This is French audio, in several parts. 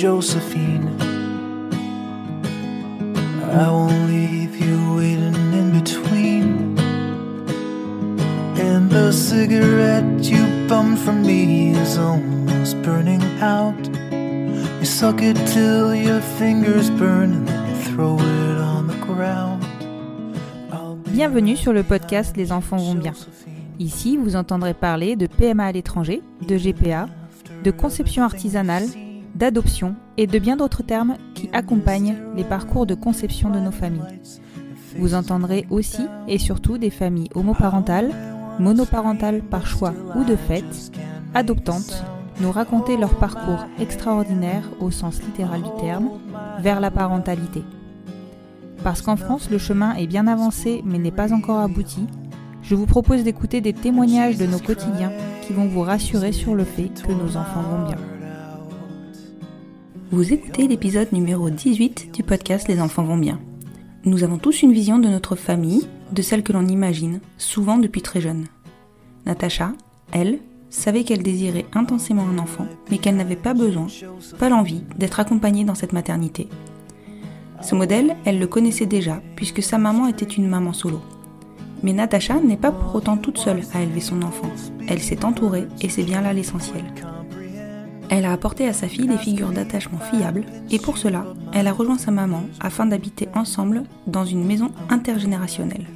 Josephine. I won't leave you waiting in between. And the cigarette you bummed from me is almost burning out. You suck it till your fingers burn and then you throw it on the ground. Bienvenue sur le podcast Les enfants vont bien. Ici, vous entendrez parler de PMA à l'étranger, de GPA, de conception artisanale, d'adoption et de bien d'autres termes qui accompagnent les parcours de conception de nos familles. Vous entendrez aussi et surtout des familles homoparentales, monoparentales par choix ou de fait, adoptantes, nous raconter leur parcours extraordinaire au sens littéral du terme, vers la parentalité. Parce qu'en France, le chemin est bien avancé mais n'est pas encore abouti, je vous propose d'écouter des témoignages de nos quotidiens qui vont vous rassurer sur le fait que nos enfants vont bien. Vous écoutez l'épisode numéro 18 du podcast Les enfants vont bien. Nous avons tous une vision de notre famille, de celle que l'on imagine, souvent depuis très jeune. Natacha, elle, savait qu'elle désirait intensément un enfant, mais qu'elle n'avait pas besoin, pas l'envie, d'être accompagnée dans cette maternité. Ce modèle, elle le connaissait déjà, puisque sa maman était une maman solo. Mais Natacha n'est pas pour autant toute seule à élever son enfant. Elle s'est entourée, et c'est bien là l'essentiel. Elle a apporté à sa fille des figures d'attachement fiables, et pour cela, elle a rejoint sa maman afin d'habiter ensemble dans une maison intergénérationnelle.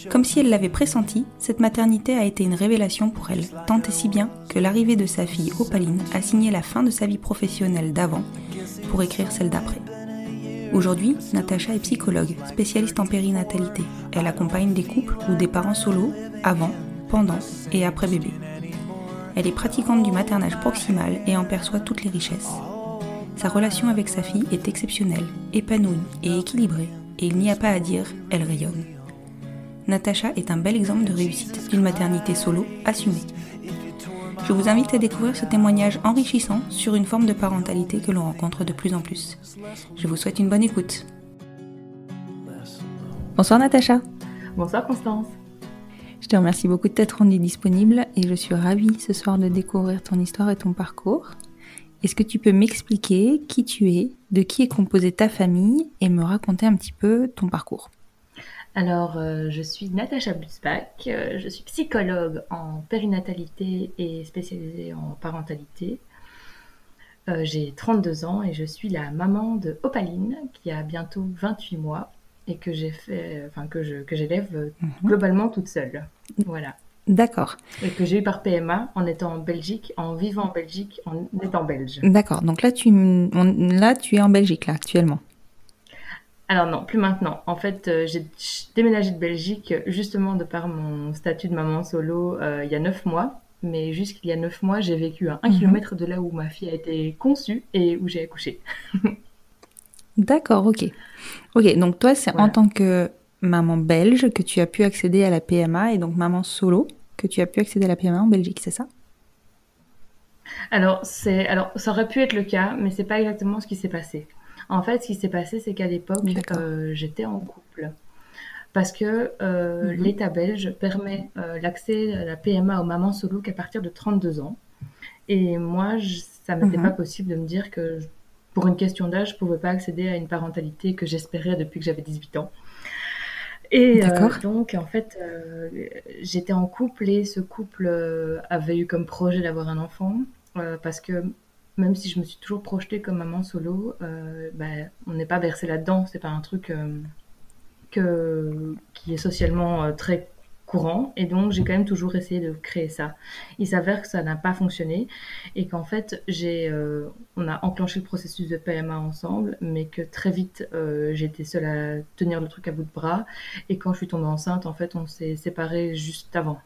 Comme si elle l'avait pressenti, cette maternité a été une révélation pour elle, tant et si bien que l'arrivée de sa fille Opaline a signé la fin de sa vie professionnelle d'avant pour écrire celle d'après. Aujourd'hui, Natacha est psychologue, spécialiste en périnatalité. Elle accompagne des couples ou des parents solos avant, pendant et après bébé. Elle est pratiquante du maternage proximal et en perçoit toutes les richesses. Sa relation avec sa fille est exceptionnelle, épanouie et équilibrée, et il n'y a pas à dire, elle rayonne. Natacha est un bel exemple de réussite d'une maternité solo assumée. Je vous invite à découvrir ce témoignage enrichissant sur une forme de parentalité que l'on rencontre de plus en plus. Je vous souhaite une bonne écoute. Bonsoir Natacha. Bonsoir Constance. Je te remercie beaucoup de t'être rendue disponible et je suis ravie ce soir de découvrir ton histoire et ton parcours. Est-ce que tu peux m'expliquer qui tu es, de qui est composée ta famille et me raconter un petit peu ton parcours ? Alors, je suis Natacha Busbach, je suis psychologue en périnatalité et spécialisée en parentalité. J'ai 32 ans et je suis la maman de Opaline qui a bientôt 28 mois. Et que j'élève globalement toute seule. Voilà. D'accord. Et que j'ai eu par PMA en étant en Belgique, en vivant en Belgique, en étant belge. D'accord. Donc là, tu es en Belgique, là, actuellement. Alors non, plus maintenant. En fait, j'ai déménagé de Belgique justement de par mon statut de maman solo il y a 9 mois. Mais jusqu'il y a 9 mois, j'ai vécu à 1 kilomètre de là où ma fille a été conçue et où j'ai accouché. D'accord, ok. Ok, donc toi, c'est Voilà. En tant que maman belge que tu as pu accéder à la PMA et donc maman solo que tu as pu accéder à la PMA en Belgique, c'est ça ? Alors, ça aurait pu être le cas, mais c'est pas exactement ce qui s'est passé. En fait, ce qui s'est passé, c'est qu'à l'époque, j'étais en couple. Parce que l'État belge permet l'accès à la PMA aux mamans solo qu'à partir de 32 ans. Et moi, ça m'était pas possible de me dire que pour une question d'âge, je ne pouvais pas accéder à une parentalité que j'espérais depuis que j'avais 18 ans. Et donc, en fait, j'étais en couple et ce couple avait eu comme projet d'avoir un enfant parce que même si je me suis toujours projetée comme maman solo, on n'est pas versé là-dedans. Ce n'est pas un truc qui est socialement très courant, et donc j'ai quand même toujours essayé de créer ça. Il s'avère que ça n'a pas fonctionné et qu'en fait on a enclenché le processus de PMA ensemble, mais que très vite j'étais seule à tenir le truc à bout de bras, et quand je suis tombée enceinte, en fait on s'est séparés juste avant.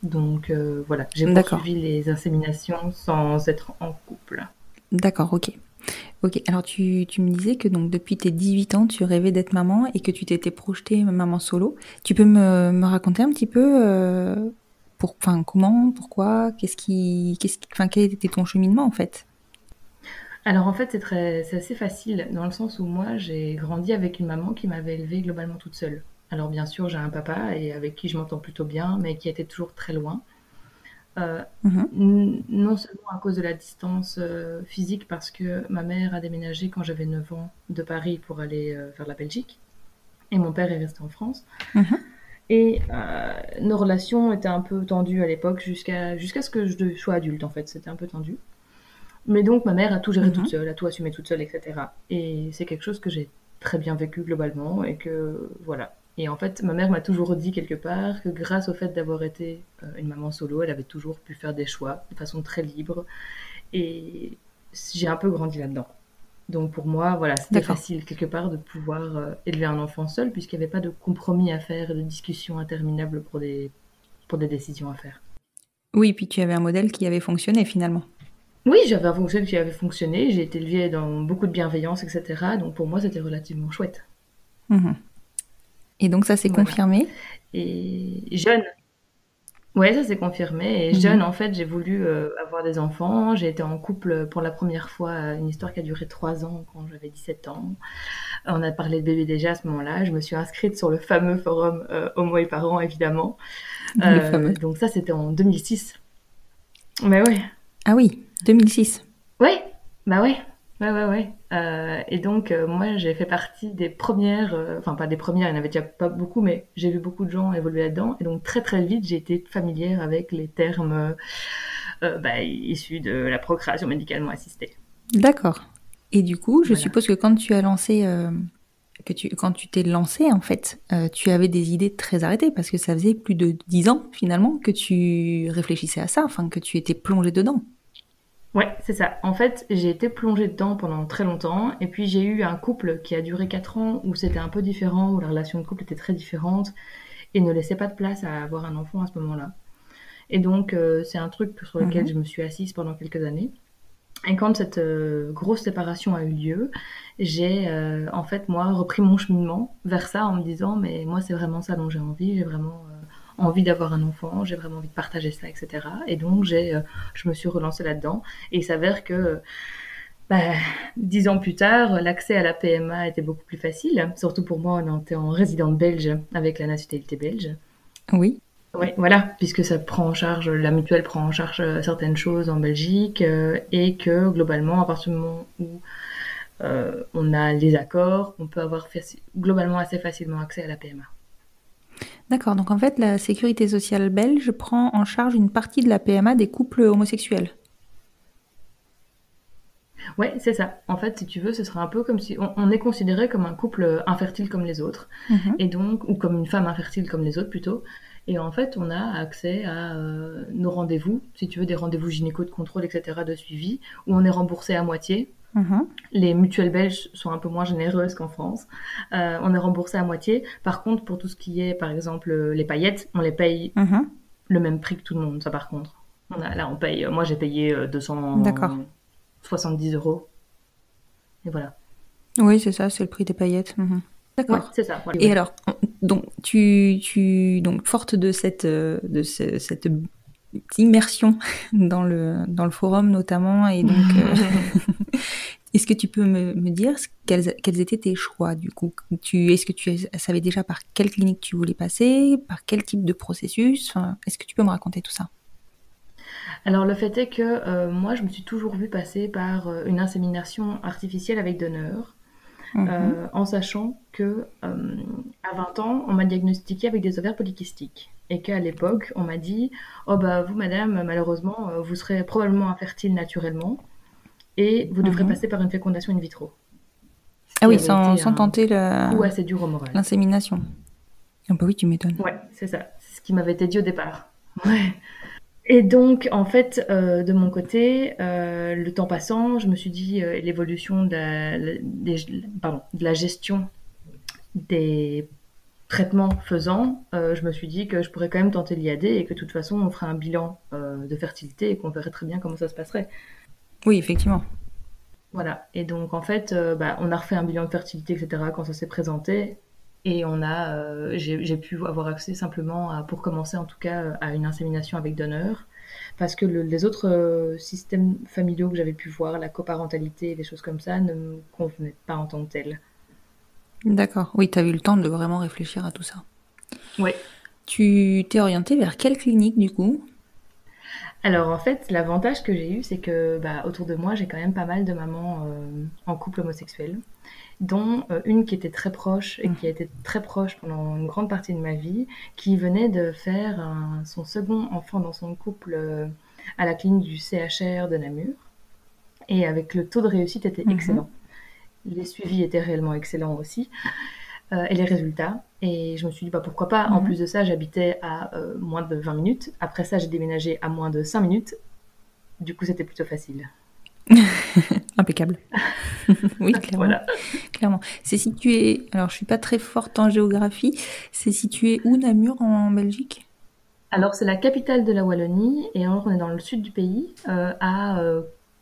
Donc voilà, j'ai poursuivi les inséminations sans être en couple. D'accord, ok. Ok, alors tu me disais que donc depuis tes 18 ans, tu rêvais d'être maman et que tu t'étais projetée maman solo. Tu peux me raconter un petit peu comment, pourquoi, quel était ton cheminement en fait ? Alors en fait, c'est assez facile dans le sens où moi, j'ai grandi avec une maman qui m'avait élevée globalement toute seule. Alors bien sûr, j'ai un papa et avec qui je m'entends plutôt bien, mais qui était toujours très loin. Non seulement à cause de la distance physique, parce que ma mère a déménagé quand j'avais 9 ans de Paris pour aller vers la Belgique, et mon père est resté en France. Et nos relations étaient un peu tendues à l'époque, jusqu'à ce que je sois adulte, en fait. C'était un peu tendu. Mais donc, ma mère a tout géré toute seule, a tout assumé toute seule, etc. Et c'est quelque chose que j'ai très bien vécu globalement, et que, voilà. Et en fait, ma mère m'a toujours dit quelque part que grâce au fait d'avoir été une maman solo, elle avait toujours pu faire des choix de façon très libre. Et j'ai un peu grandi là-dedans. Donc pour moi, voilà, c'était facile quelque part de pouvoir élever un enfant seul, puisqu'il n'y avait pas de compromis à faire et de discussions interminables pour des décisions à faire. Oui, puis tu avais un modèle qui avait fonctionné finalement. Oui, j'avais un modèle qui avait fonctionné, j'ai été élevée dans beaucoup de bienveillance, etc. Donc pour moi, c'était relativement chouette. Et donc ça s'est confirmé. Et jeune. Ouais, ça s'est confirmé. Et jeune, en fait, j'ai voulu avoir des enfants. J'ai été en couple pour la première fois, une histoire qui a duré 3 ans quand j'avais 17 ans. On a parlé de bébé déjà à ce moment-là. Je me suis inscrite sur le fameux forum Homo et Parents, évidemment. Donc ça, c'était en 2006. Mais ouais. Ah oui, 2006. Ouais, bah ouais. Ouais. Et donc, moi, j'ai fait partie des premières, enfin pas des premières, il n'y en avait déjà pas beaucoup, mais j'ai vu beaucoup de gens évoluer là-dedans. Et donc, très très vite, j'ai été familière avec les termes issus de la procréation médicalement assistée. D'accord. Et du coup, je suppose que quand tu as lancé, quand tu t'es lancée, en fait, tu avais des idées très arrêtées, parce que ça faisait plus de 10 ans, finalement, que tu réfléchissais à ça, enfin, que tu étais plongée dedans. Ouais, c'est ça. En fait, j'ai été plongée dedans pendant très longtemps, et puis j'ai eu un couple qui a duré 4 ans, où c'était un peu différent, où la relation de couple était très différente, et ne laissait pas de place à avoir un enfant à ce moment-là. Et donc, c'est un truc sur lequel je me suis assise pendant quelques années. Et quand cette grosse séparation a eu lieu, j'ai en fait, moi, repris mon cheminement vers ça en me disant, mais moi, c'est vraiment ça dont j'ai envie, j'ai vraiment envie d'avoir un enfant, j'ai vraiment envie de partager ça, etc. Et donc, je me suis relancée là-dedans. Et il s'avère que 10 ans plus tard, l'accès à la PMA était beaucoup plus facile, surtout pour moi, on était en résidente belge avec la nationalité belge. Oui. Oui, voilà, puisque ça prend en charge, la mutuelle prend en charge certaines choses en Belgique, et que globalement, à partir du moment où on a les accords, on peut avoir globalement assez facilement accès à la PMA. D'accord, donc en fait, la sécurité sociale belge prend en charge une partie de la PMA des couples homosexuels. Ouais, c'est ça. En fait, si tu veux, ce serait un peu comme si on est considéré comme un couple infertile comme les autres, et donc, ou comme une femme infertile comme les autres plutôt. Et en fait, on a accès à nos rendez-vous, si tu veux, des rendez-vous gynéco de contrôle, etc., de suivi, où on est remboursé à moitié. Les mutuelles belges sont un peu moins généreuses qu'en France. On est remboursé à moitié. Par contre, pour tout ce qui est, par exemple, les paillettes, on les paye le même prix que tout le monde, ça par contre. On paye, moi j'ai payé 270 €. Et voilà. Oui, c'est ça, c'est le prix des paillettes. D'accord. Ouais, c'est ça. Voilà. Et alors, donc, donc, forte de cette immersion dans le forum notamment, et donc, est-ce que tu peux me dire quels étaient tes choix du coup? Est-ce que tu savais déjà par quelle clinique tu voulais passer, par quel type de processus? Enfin, est-ce que tu peux me raconter tout ça? Alors le fait est que moi je me suis toujours vue passer par une insémination artificielle avec donneur, en sachant que à 20 ans on m'a diagnostiqué avec des ovaires polykystiques, et qu'à l'époque on m'a dit oh bah vous madame, malheureusement vous serez probablement infertile naturellement et vous devrez passer par une fécondation in vitro. Ah oui, sans tenter coup assez dur au moral. L'insémination. Ah bah oui, tu m'étonnes. Ouais, c'est ça, c'est ce qui m'avait été dit au départ. Ouais. Et donc, en fait, de mon côté, le temps passant, je me suis dit, l'évolution de la gestion des traitements faisant, je me suis dit que je pourrais quand même tenter l'IAD, et que de toute façon, on ferait un bilan de fertilité et qu'on verrait très bien comment ça se passerait. Oui, effectivement. Voilà. Et donc, en fait, on a refait un bilan de fertilité, etc., quand ça s'est présenté. Et j'ai pu avoir accès simplement pour commencer en tout cas, à une insémination avec donneur, parce que les autres systèmes familiaux que j'avais pu voir, la coparentalité, des choses comme ça, ne me convenaient pas en tant que telles. D'accord. Oui, tu as eu le temps de vraiment réfléchir à tout ça. Oui. Tu t'es orientée vers quelle clinique du coup? Alors en fait, l'avantage que j'ai eu, c'est que autour de moi, j'ai quand même pas mal de mamans en couple homosexuel, dont une qui était très proche et qui a été très proche pendant une grande partie de ma vie, qui venait de faire son second enfant dans son couple à la clinique du CHR de Namur. Et avec le taux de réussite était excellent. Les suivis étaient réellement excellents aussi. Et les résultats. Et je me suis dit, pourquoi pas. En plus de ça, j'habitais à moins de 20 minutes. Après ça, j'ai déménagé à moins de 5 minutes. Du coup, c'était plutôt facile. Impeccable. Oui, clairement. Voilà. Clairement. C'est situé, alors je suis pas très forte en géographie, c'est situé où, Namur, en Belgique? Alors, c'est la capitale de la Wallonie, et alors on est dans le sud du pays, à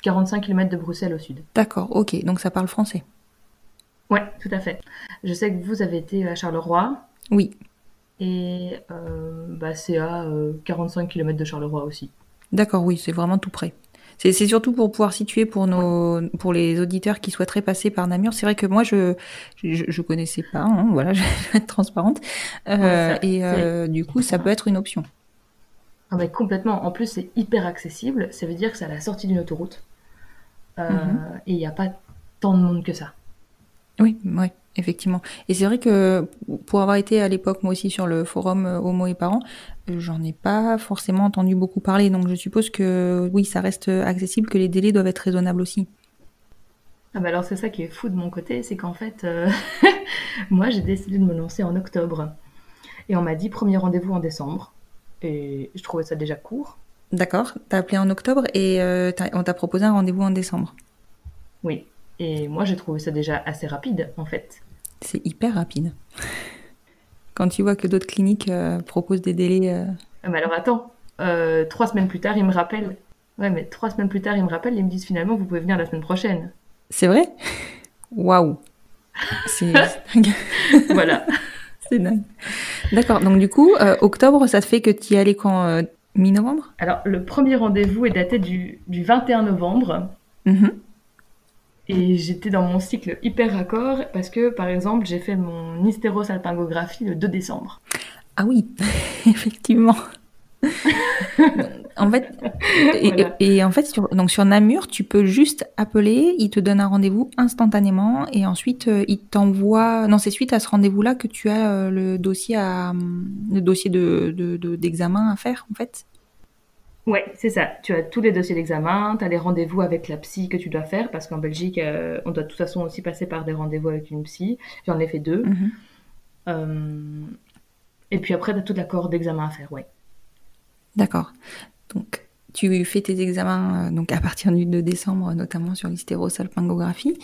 45 km de Bruxelles au sud. D'accord, ok, donc ça parle français. Ouais, tout à fait. Je sais que vous avez été à Charleroi. Oui. Et c'est à 45 km de Charleroi aussi. D'accord, oui, c'est vraiment tout près. C'est surtout pour pouvoir situer pour les auditeurs qui souhaiteraient passer par Namur. C'est vrai que moi, je connaissais pas, hein, voilà, je vais être transparente. Du coup, ça peut être une option. Ah complètement. En plus, c'est hyper accessible. Ça veut dire que c'est à la sortie d'une autoroute. Et il n'y a pas tant de monde que ça. Oui, effectivement. Et c'est vrai que pour avoir été à l'époque, moi aussi, sur le forum Homo et Parents, j'en ai pas forcément entendu beaucoup parler. Donc je suppose que oui, ça reste accessible, que les délais doivent être raisonnables aussi. Alors c'est ça qui est fou de mon côté, c'est qu'en fait, moi j'ai décidé de me lancer en octobre. Et on m'a dit premier rendez-vous en décembre. Et je trouvais ça déjà court. D'accord, t'as appelé en octobre et on t'a proposé un rendez-vous en décembre. Oui. Et moi, j'ai trouvé ça déjà assez rapide, en fait. C'est hyper rapide. Quand tu vois que d'autres cliniques proposent des délais... Mais alors attends, 3 semaines plus tard, ils me rappellent. Ouais, mais 3 semaines plus tard, ils me rappellent et ils me disent finalement, vous pouvez venir la semaine prochaine. C'est vrai ? Waouh. C'est dingue. Voilà. C'est dingue. D'accord, donc du coup, octobre, ça te fait que tu y allais quand mi-novembre ? Alors, le premier rendez-vous est daté du 21 novembre. Et j'étais dans mon cycle hyper raccord parce que, par exemple, j'ai fait mon hystérosalpingographie le 2 décembre. Ah oui, effectivement. En fait, voilà. Et en fait, sur Namur, tu peux juste appeler, il te donne un rendez-vous instantanément et ensuite il t'envoie. Non, c'est suite à ce rendez-vous-là que tu as le dossier d'examen à faire, en fait. Ouais, c'est ça. Tu as tous les dossiers d'examen, tu as les rendez-vous avec la psy que tu dois faire, parce qu'en Belgique, on doit de toute façon aussi passer par des rendez-vous avec une psy. J'en ai fait 2. Et puis après, tu as tout l'accord d'examen à faire, ouais. D'accord. Donc, tu fais tes examens donc à partir du 2 décembre, notamment sur l'hystérosalpingographie.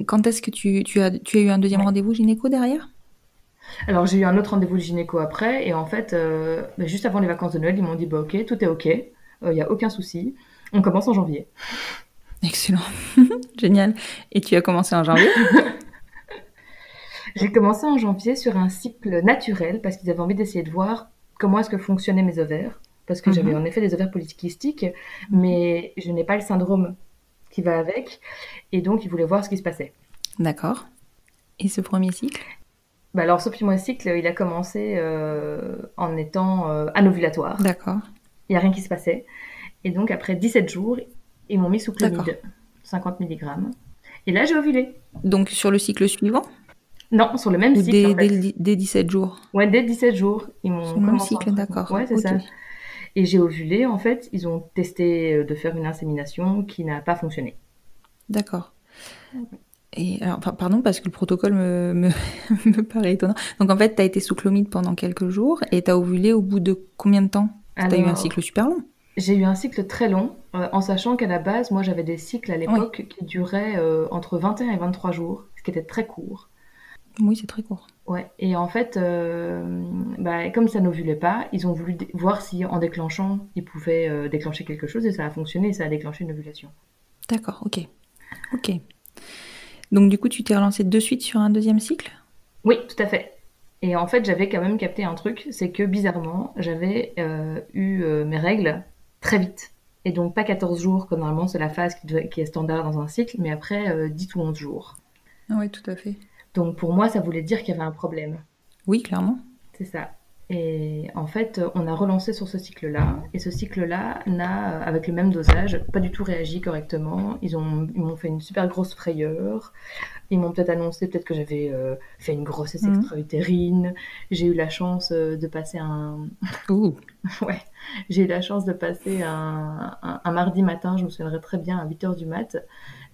Quand est-ce que tu as eu un deuxième rendez-vous gynéco derrière ? Alors, j'ai eu un autre rendez-vous de gynéco après, et en fait, juste avant les vacances de Noël, ils m'ont dit ok, tout est ok, il n'y a aucun souci, on commence en janvier. Excellent, génial. Et tu as commencé en janvier ? J'ai commencé en janvier sur un cycle naturel, parce qu'ils avaient envie d'essayer de voir comment est-ce que fonctionnaient mes ovaires, parce que j'avais en effet des ovaires polykystiques, mais je n'ai pas le syndrome qui va avec, et donc ils voulaient voir ce qui se passait. D'accord. Et ce premier cycle ? Alors, ce premier cycle, il a commencé en étant anovulatoire. D'accord. Il n'y a rien qui se passait. Et donc, après 17 jours, ils m'ont mis sous clomide, 50 mg. Et là, j'ai ovulé. Donc, sur le cycle suivant ? Non, sur le même cycle, en fait. Dès 17 jours ? Ouais, dès 17 jours. Ils m'ont sur le même cycle, d'accord. Ouais, c'est ça. Et j'ai ovulé, en fait. Ils ont testé de faire une insémination qui n'a pas fonctionné. D'accord. Et alors, pardon, parce que le protocole me paraît étonnant. Donc en fait, tu as été sous clomide pendant quelques jours et tu as ovulé au bout de combien de temps ? Tu as eu un cycle super long ? J'ai eu un cycle très long, en sachant qu'à la base, moi j'avais des cycles à l'époque qui duraient entre 21 et 23 jours, ce qui était très court. Oui, c'est très court. Ouais, et en fait, comme ça n'ovulait pas, ils ont voulu voir si en déclenchant, ils pouvaient déclencher quelque chose et ça a fonctionné, ça a déclenché une ovulation. D'accord, ok. Donc du coup, tu t'es relancée de suite sur un deuxième cycle ? Oui, tout à fait. Et en fait, j'avais quand même capté un truc, c'est que bizarrement, j'avais eu mes règles très vite. Et donc pas 14 jours, comme normalement c'est la phase qui est standard dans un cycle, mais après 10 ou 11 jours. Oui, tout à fait. Donc pour moi, ça voulait dire qu'il y avait un problème. Oui, clairement. C'est ça. Et en fait, on a relancé sur ce cycle-là. Et ce cycle-là n'a, avec le même dosage, pas du tout réagi correctement. Ils m'ont fait une super grosse frayeur. Ils m'ont peut-être annoncé que j'avais fait une grossesse extra-utérine. J'ai eu la chance de passer ouais, j'ai eu la chance de passer un mardi matin, je me souviendrai très bien, à 8h du mat.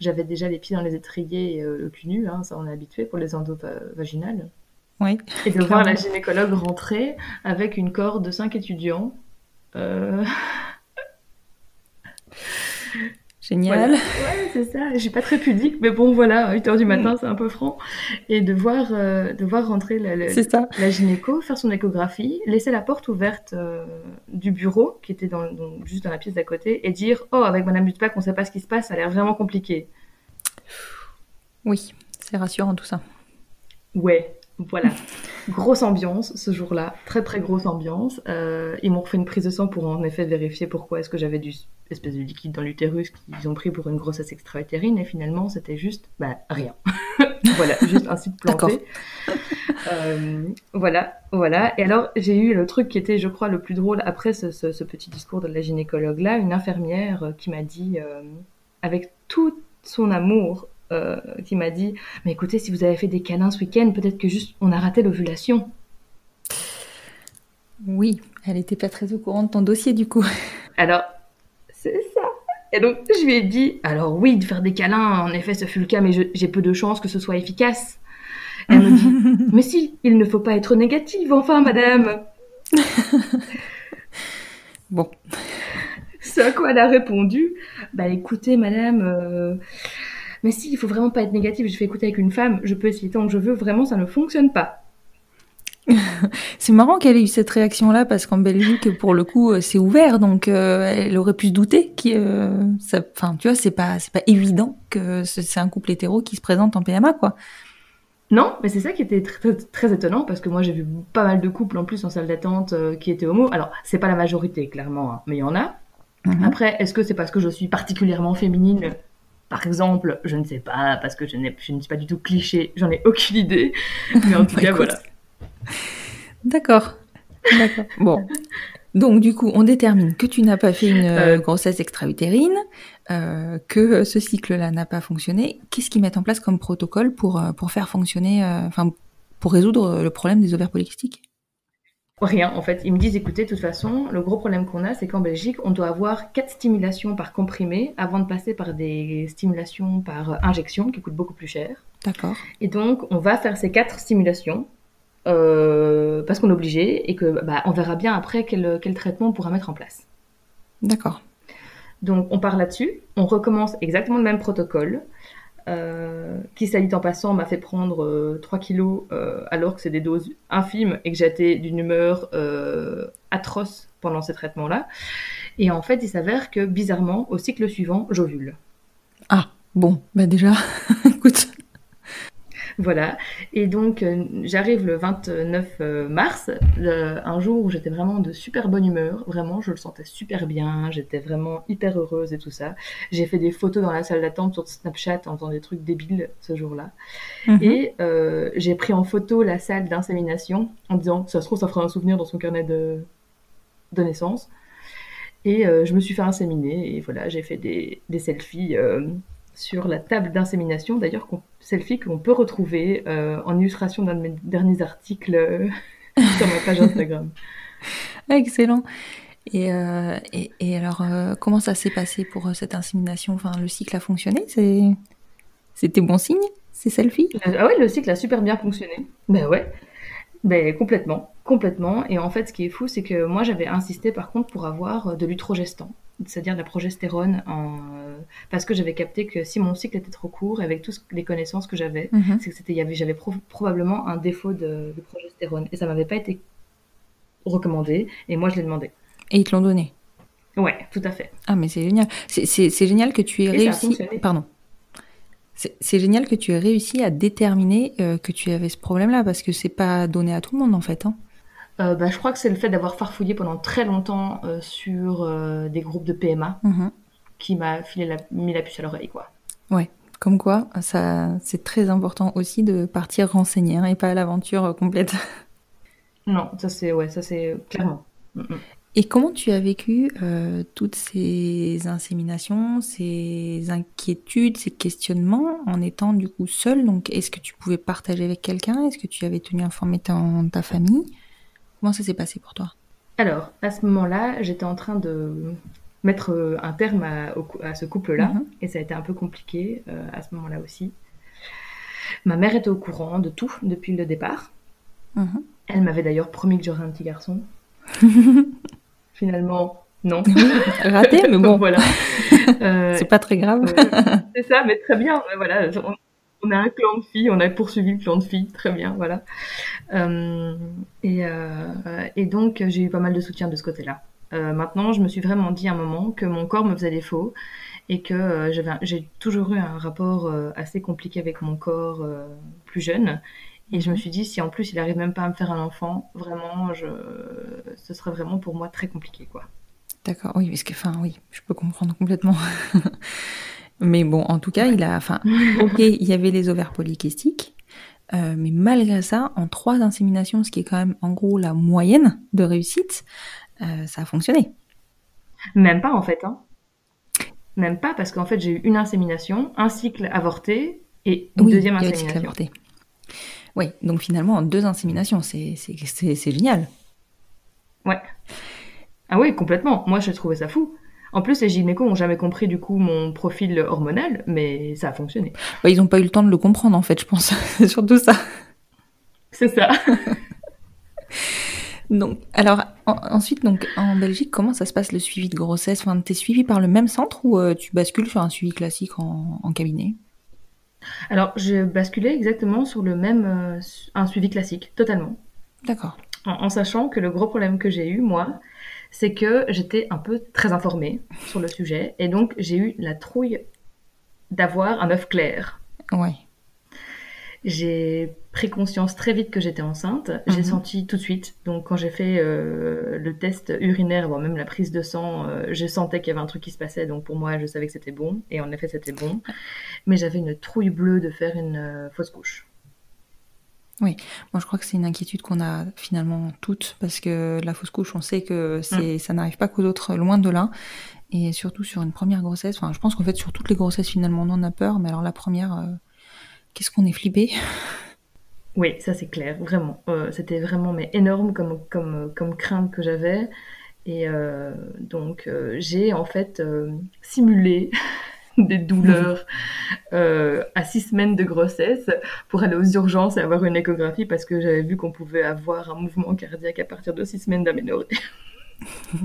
J'avais déjà les pieds dans les étriers et le cul nu, hein, ça on est habitué pour les endos vaginales. Oui. Et de voir la gynécologue rentrer avec une cohorte de 5 étudiants. Génial. Voilà. Ouais, c'est ça. Je suis pas très pudique, mais bon, voilà, 8h du matin, c'est un peu franc. Et de voir rentrer la gynéco, faire son échographie, laisser la porte ouverte du bureau, qui était juste dans la pièce d'à côté, et dire « Oh, avec Madame Dutpac, on sait pas ce qui se passe, ça a l'air vraiment compliqué. » Oui, c'est rassurant tout ça. Ouais. Voilà, grosse ambiance ce jour-là, très très grosse ambiance. Ils m'ont refait une prise de sang pour en effet vérifier pourquoi est-ce que j'avais du espèce de liquide dans l'utérus qu'ils ont pris pour une grossesse extra-utérine, et finalement c'était juste rien. Voilà, juste un site planté. Voilà. Et alors j'ai eu le truc qui était, je crois, le plus drôle après ce petit discours de la gynécologue-là, une infirmière qui m'a dit, avec tout son amour, qui m'a dit « Mais écoutez, si vous avez fait des câlins ce week-end, peut-être que juste on a raté l'ovulation. » Oui, elle était pas très au courant de ton dossier du coup. Alors, c'est ça. Et donc, je lui ai dit « Alors oui, de faire des câlins, en effet, ce fut le cas, mais j'ai peu de chances que ce soit efficace. » Elle me dit « Mais si, il ne faut pas être négative, enfin, madame. » Bon. Ce à quoi elle a répondu « Bah écoutez, madame... mais si, il faut vraiment pas être négatif. Je fais écouter avec une femme, je peux essayer tant que je veux, vraiment, ça ne fonctionne pas. » C'est marrant qu'elle ait eu cette réaction-là, parce qu'en Belgique, pour le coup, c'est ouvert, donc elle aurait pu se douter enfin, tu vois, c'est pas évident que c'est un couple hétéro qui se présente en PMA, quoi. Non, mais c'est ça qui était très, très, très étonnant, parce que moi, j'ai vu pas mal de couples, en plus, en salle d'attente, qui étaient homo. Alors, c'est pas la majorité, clairement, hein, mais il y en a. Après, est-ce que c'est parce que je suis particulièrement féminine ? Par exemple, je ne sais pas, parce que je ne suis pas du tout cliché, j'en ai aucune idée. Mais en tout cas, voilà. D'accord. Bon. Donc, du coup, on détermine que tu n'as pas fait une grossesse extra-utérine, que ce cycle-là n'a pas fonctionné. Qu'est-ce qu'ils mettent en place comme protocole pour faire fonctionner, pour résoudre le problème des ovaires polykystiques ? Rien, en fait. Ils me disent, écoutez, de toute façon, le gros problème qu'on a, c'est qu'en Belgique, on doit avoir 4 stimulations par comprimé avant de passer par des stimulations par injection, qui coûtent beaucoup plus cher. D'accord. Et donc, on va faire ces 4 stimulations, parce qu'on est obligé, et que on verra bien après quel traitement on pourra mettre en place. D'accord. Donc, on part là-dessus. On recommence exactement le même protocole. Qui, ça dit en passant, m'a fait prendre 3 kilos alors que c'est des doses infimes et que j'étais d'une humeur atroce pendant ces traitements-là. Et en fait, il s'avère que, bizarrement, au cycle suivant, j'ovule. Ah, bon, déjà, écoute. Voilà. Et donc, j'arrive le 29 mars, un jour où j'étais vraiment de super bonne humeur. Vraiment, je le sentais super bien. J'étais vraiment hyper heureuse et tout ça. J'ai fait des photos dans la salle d'attente sur Snapchat en faisant des trucs débiles ce jour-là. Et j'ai pris en photo la salle d'insémination en disant, ça se trouve, ça fera un souvenir dans son carnet de naissance. Et je me suis fait inséminer. Et voilà, j'ai fait des selfies sur la table d'insémination, d'ailleurs, selfie qu'on peut retrouver en illustration d'un de mes derniers articles sur ma page Instagram. Excellent. Et alors, comment ça s'est passé pour cette insémination ? Enfin, le cycle a fonctionné ? C'était bon signe, ces selfies ? Ah ouais, le cycle a super bien fonctionné. Ben ouais, complètement. Et en fait, ce qui est fou, c'est que moi, j'avais insisté par contre pour avoir de l'utrogestan, c'est-à-dire de la progestérone, parce que j'avais capté que si mon cycle était trop court, avec toutes les connaissances que j'avais, c'est que j'avais probablement un défaut de progestérone. Et ça m'avait pas été recommandé, et moi je l'ai demandé. Et ils te l'ont donné ? Ouais, tout à fait. Ah, mais c'est génial. C'est génial que tu aies réussi... Pardon. C'est génial que tu aies réussi à déterminer que tu avais ce problème-là, parce que c'est pas donné à tout le monde, en fait. Hein. Je crois que c'est le fait d'avoir farfouillé pendant très longtemps sur des groupes de PMA qui m'a mis la puce à l'oreille, quoi. Ouais, comme quoi, ça, c'est très important aussi de partir renseigner et pas à l'aventure complète. Non, ça c'est clairement. Et comment tu as vécu toutes ces inséminations, ces inquiétudes, ces questionnements en étant du coup seule? Donc, est-ce que tu pouvais partager avec quelqu'un? Est-ce que tu avais tenu informé ta famille? Comment ça s'est passé pour toi? Alors, à ce moment-là, j'étais en train de mettre un terme à ce couple-là, et ça a été un peu compliqué à ce moment-là aussi. Ma mère était au courant de tout depuis le départ. Elle m'avait d'ailleurs promis que j'aurais un petit garçon. Finalement, non. Raté, mais bon. Voilà. C'est pas très grave. C'est ça, mais très bien. Voilà, on a un clan de filles, on a poursuivi le clan de filles, très bien, voilà. Et donc, j'ai eu pas mal de soutien de ce côté-là. Maintenant, je me suis vraiment dit à un moment que mon corps me faisait défaut et que j'ai toujours eu un rapport assez compliqué avec mon corps plus jeune. Et je me suis dit, si en plus il arrive même pas à me faire un enfant, vraiment, ce serait vraiment pour moi très compliqué, quoi. D'accord, oui, parce que, oui, je peux comprendre complètement. Mais bon, en tout cas, ok, il y avait les ovaires polykystiques, mais malgré ça, en 3 inséminations, ce qui est quand même en gros la moyenne de réussite, ça a fonctionné. Même pas en fait, hein. Même pas, parce qu'en fait j'ai eu une insémination, un cycle avorté et une deuxième insémination. Oui, cycle avorté. Oui, donc finalement en 2 inséminations, c'est génial. Ouais. Ah oui, complètement. Moi je trouvais ça fou. En plus, les gynécos ont jamais compris du coup mon profil hormonal, mais ça a fonctionné. Bah, ils n'ont pas eu le temps de le comprendre en fait, je pense. C'est surtout ça. C'est ça. Donc, alors ensuite, donc en Belgique, comment ça se passe le suivi de grossesse? Enfin, t'es suivi par le même centre ou tu bascules sur un suivi classique en cabinet? Alors, je basculais exactement sur le même un suivi classique, totalement. D'accord. En sachant que le gros problème que j'ai eu, moi, c'est que j'étais un peu très informée sur le sujet, et donc j'ai eu la trouille d'avoir un œuf clair. Ouais. J'ai pris conscience très vite que j'étais enceinte. J'ai senti tout de suite. Donc quand j'ai fait le test urinaire, voire même la prise de sang, je sentais qu'il y avait un truc qui se passait. Donc pour moi, je savais que c'était bon. Et en effet, c'était bon. Mais j'avais une trouille bleue de faire une fausse couche. Oui, moi je crois que c'est une inquiétude qu'on a finalement toutes, parce que la fausse couche, on sait que ça n'arrive pas qu'aux autres, loin de là. Et surtout sur une première grossesse, je pense qu'en fait sur toutes les grossesses finalement on en a peur, mais alors la première, qu'est-ce qu'on est flippé. Oui, ça c'est clair, vraiment. C'était vraiment mais énorme comme crainte que j'avais. Et donc j'ai en fait simulé des douleurs à 6 semaines de grossesse pour aller aux urgences et avoir une échographie parce que j'avais vu qu'on pouvait avoir un mouvement cardiaque à partir de 6 semaines d'aménorrhée.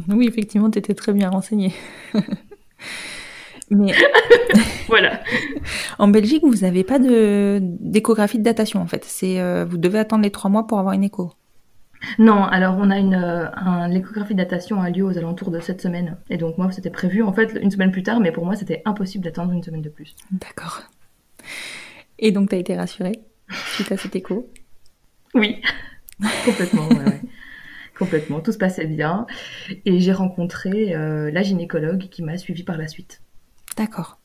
Oui, effectivement, tu étais très bien renseignée. Mais voilà. En Belgique, vous n'avez pas d'échographie de datation en fait. Vous devez attendre les 3 mois pour avoir une écho. Non, alors on a l'échographie de datation a lieu aux alentours de 7 semaines. Et donc moi, c'était prévu en fait une semaine plus tard, mais pour moi, c'était impossible d'attendre une semaine de plus. D'accord. Et donc, tu as été rassurée suite à cette écho? Oui, complètement, ouais. Complètement, tout se passait bien. Et j'ai rencontré la gynécologue qui m'a suivie par la suite. D'accord.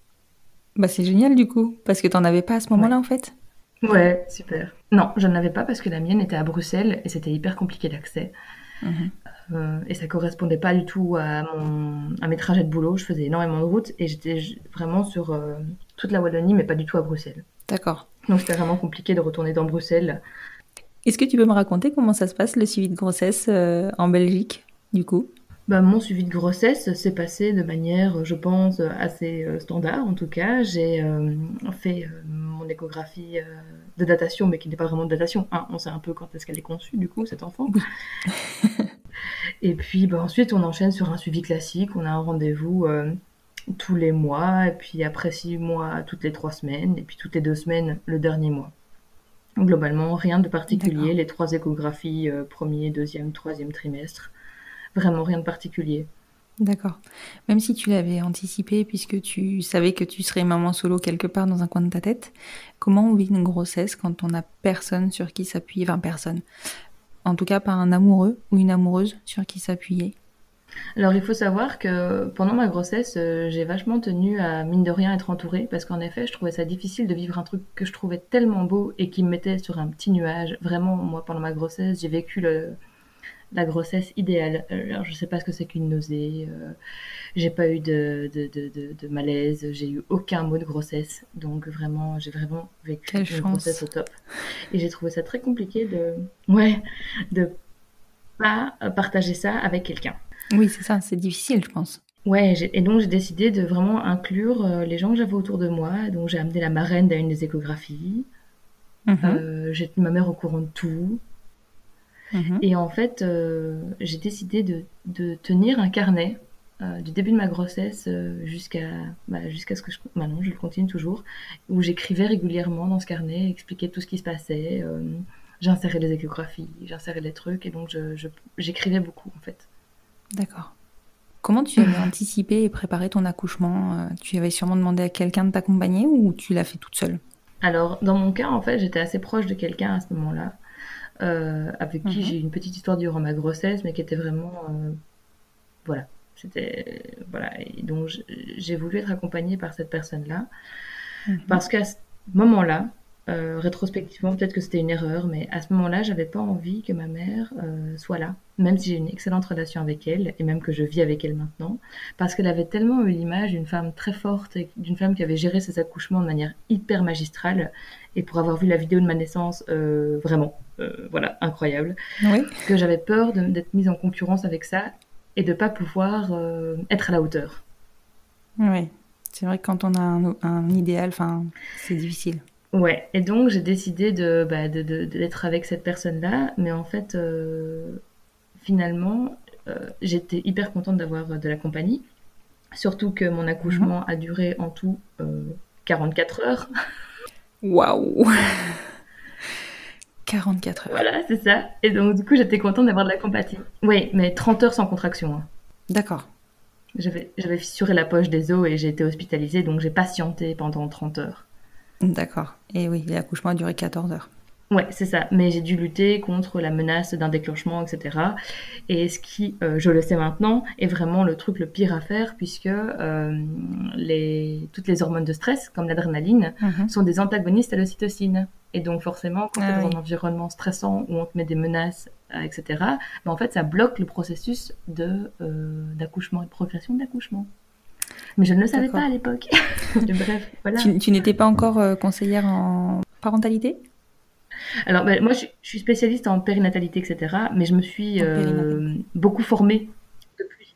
Bah c'est génial du coup, parce que tu n'en avais pas à ce moment-là en fait? Ouais, super. Non, je n'en avais pas parce que la mienne était à Bruxelles et c'était hyper compliqué d'accès. Et ça correspondait pas du tout à mes trajets de boulot. Je faisais énormément de route et j'étais vraiment sur toute la Wallonie, mais pas du tout à Bruxelles. D'accord. Donc c'était vraiment compliqué de retourner dans Bruxelles. Est-ce que tu peux me raconter comment ça se passe, le suivi de grossesse en Belgique, du coup? Mon suivi de grossesse s'est passé de manière, je pense, assez standard. En tout cas, j'ai fait mon échographie de datation, mais qui n'est pas vraiment de datation. On sait un peu quand est-ce qu'elle est conçue, du coup, cet enfant. Oui. Et puis, ensuite, on enchaîne sur un suivi classique. On a un rendez-vous tous les mois, et puis après 6 mois, toutes les 3 semaines, et puis toutes les 2 semaines, le dernier mois. Globalement, rien de particulier. D'accord. Les 3 échographies, premier, deuxième, troisième trimestre. Vraiment rien de particulier. D'accord. Même si tu l'avais anticipé, puisque tu savais que tu serais maman solo quelque part dans un coin de ta tête, comment on vit une grossesse quand on n'a personne sur qui s'appuyer? Enfin, personne. En tout cas, pas un amoureux ou une amoureuse sur qui s'appuyer. Alors, il faut savoir que pendant ma grossesse, j'ai vachement tenu à, mine de rien, être entourée, parce qu'en effet, je trouvais ça difficile de vivre un truc que je trouvais tellement beau et qui me mettait sur un petit nuage. Vraiment, moi, pendant ma grossesse, j'ai vécu la grossesse idéale. Alors, je sais pas ce que c'est qu'une nausée. J'ai pas eu de malaise. J'ai eu aucun mot de grossesse. Donc vraiment, j'ai vraiment vécu Quelle une grossesse chance. au top. Et j'ai trouvé ça très compliqué ouais, de pas partager ça avec quelqu'un. Oui, c'est ça, c'est difficile, je pense. Ouais, et donc j'ai décidé de vraiment inclure les gens que j'avais autour de moi. Donc j'ai amené la marraine à une des échographies. Mhm, J'ai tenu ma mère au courant de tout. mhm. Et en fait, j'ai décidé de tenir un carnet du début de ma grossesse jusqu'à ce que maintenant je le continue toujours, où j'écrivais régulièrement dans ce carnet, expliquais tout ce qui se passait. J'insérais les échographies, j'insérais les trucs, et donc j'écrivais beaucoup en fait. D'accord. Comment tu avais anticipé et préparé ton accouchement? Tu avais sûrement demandé à quelqu'un de t'accompagner ou tu l'as fait toute seule? Alors, dans mon cas, en fait, j'étais assez proche de quelqu'un à ce moment-là, avec qui Mhm. j'ai eu une petite histoire durant ma grossesse, mais qui était vraiment, voilà, voilà. Et donc, j'ai voulu être accompagnée par cette personne-là, Mhm. parce qu'à ce moment-là, rétrospectivement, peut-être que c'était une erreur, mais à ce moment-là, j'avais pas envie que ma mère soit là, même si j'ai une excellente relation avec elle, et même que je vis avec elle maintenant, parce qu'elle avait tellement eu l'image d'une femme très forte, et d'une femme qui avait géré ses accouchements de manière hyper magistrale, et pour avoir vu la vidéo de ma naissance, vraiment, voilà, incroyable, Oui. que j'avais peur d'être mise en concurrence avec ça, et de pas pouvoir être à la hauteur. Oui. C'est vrai que quand on a un idéal, enfin, c'est difficile. Ouais, et donc j'ai décidé d'être avec cette personne-là, mais en fait, finalement, j'étais hyper contente d'avoir de la compagnie, surtout que mon Mhm. accouchement a duré en tout 44 heures. Waouh! 44 heures. Voilà, c'est ça. Et donc du coup, j'étais contente d'avoir de la compagnie. Oui, mais 30 heures sans contraction, hein. D'accord. J'avais fissuré la poche des os et j'ai été hospitalisée, donc j'ai patienté pendant 30 heures. D'accord. Et oui, l'accouchement a duré 14 heures. Ouais, c'est ça. Mais j'ai dû lutter contre la menace d'un déclenchement, etc. Et ce qui, je le sais maintenant, est vraiment le truc le pire à faire, puisque toutes les hormones de stress, comme l'adrénaline, Mhm. sont des antagonistes à l'ocytocine. Et donc forcément, quand tu es Ah dans un oui. environnement stressant où on te met des menaces, etc., ben, en fait, ça bloque le processus d'accouchement et de progression de l'accouchement. Mais je ne le savais pas à D'accord. l'époque. Bref, voilà. Tu n'étais pas encore conseillère en parentalité? Alors, ben, moi, je suis spécialiste en périnatalité, etc. Mais je me suis En périnatale. beaucoup formée depuis.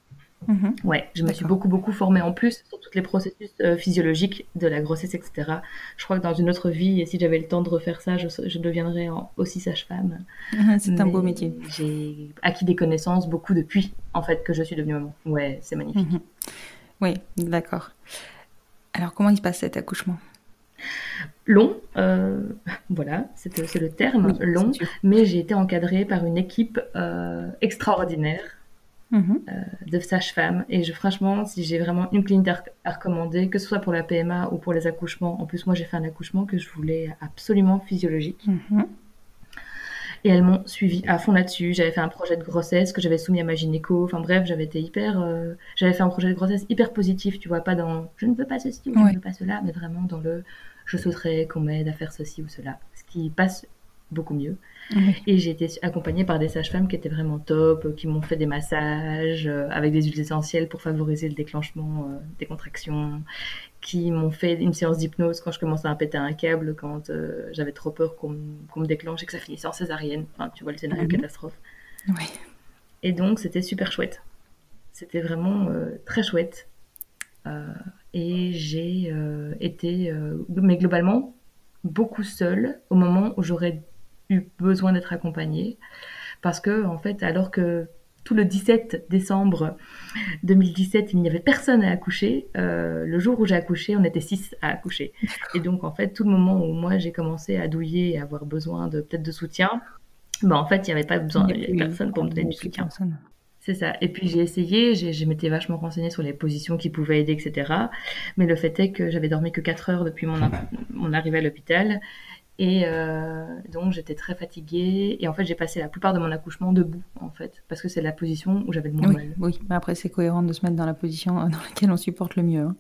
Mhm. Ouais, je me suis D'accord. beaucoup, beaucoup formée en plus sur tous les processus physiologiques de la grossesse, etc. Je crois que dans une autre vie, et si j'avais le temps de refaire ça, je deviendrais aussi sage-femme. C'est un beau Mais métier. j'ai acquis des connaissances beaucoup depuis, en fait, que je suis devenue maman. Ouais, c'est magnifique. Mhm. Oui, d'accord. Alors, comment il se passe cet accouchement? Long, voilà, c'est le terme, Oui, c'est long, sûr. mais j'ai été encadrée par une équipe extraordinaire Mhm. de sages-femmes. Et franchement, si j'ai vraiment une clinique à recommander, que ce soit pour la PMA ou pour les accouchements, en plus moi j'ai fait un accouchement que je voulais absolument physiologique. Mhm. Et elles m'ont suivi à fond là-dessus. J'avais fait un projet de grossesse que j'avais soumis à ma gynéco. Enfin bref, j'avais fait un projet de grossesse hyper positif, tu vois, pas dans je ne veux pas ceci ou je ne Ouais. veux pas cela, mais vraiment dans le je souhaiterais qu'on m'aide à faire ceci ou cela. Ce qui passe beaucoup mieux. Oui. Et j'ai été accompagnée par des sages-femmes qui étaient vraiment top, qui m'ont fait des massages avec des huiles essentielles pour favoriser le déclenchement des contractions, qui m'ont fait une séance d'hypnose quand je commençais à péter un câble, quand j'avais trop peur qu'on me déclenche et que ça finisse en césarienne. Enfin, tu vois le scénario Mhm. catastrophe. Oui. Et donc, c'était super chouette. C'était vraiment très chouette. Euh, et j'ai été, mais globalement, beaucoup seule au moment où j'aurais eu besoin d'être accompagnée. Parce que, en fait, alors que tout le 17 décembre 2017, il n'y avait personne à accoucher, le jour où j'ai accouché, on était 6 à accoucher. Et D'accord. donc, en fait, tout le moment où moi j'ai commencé à douiller et avoir besoin peut-être de soutien, ben, en fait, il n'y avait pas besoin, il n'y avait personne pour me donner Il y du a plus soutien. personne. C'est ça. Et puis j'ai essayé, je m'étais vachement renseignée sur les positions qui pouvaient aider, etc. Mais le fait est que j'avais dormi que 4 heures depuis mon arrivée à l'hôpital. Et donc j'étais très fatiguée. Et en fait, j'ai passé la plupart de mon accouchement debout, en fait. Parce que c'est la position où j'avais le moins Oui, mal. oui. Mais après, c'est cohérent de se mettre dans la position dans laquelle on supporte le mieux, hein.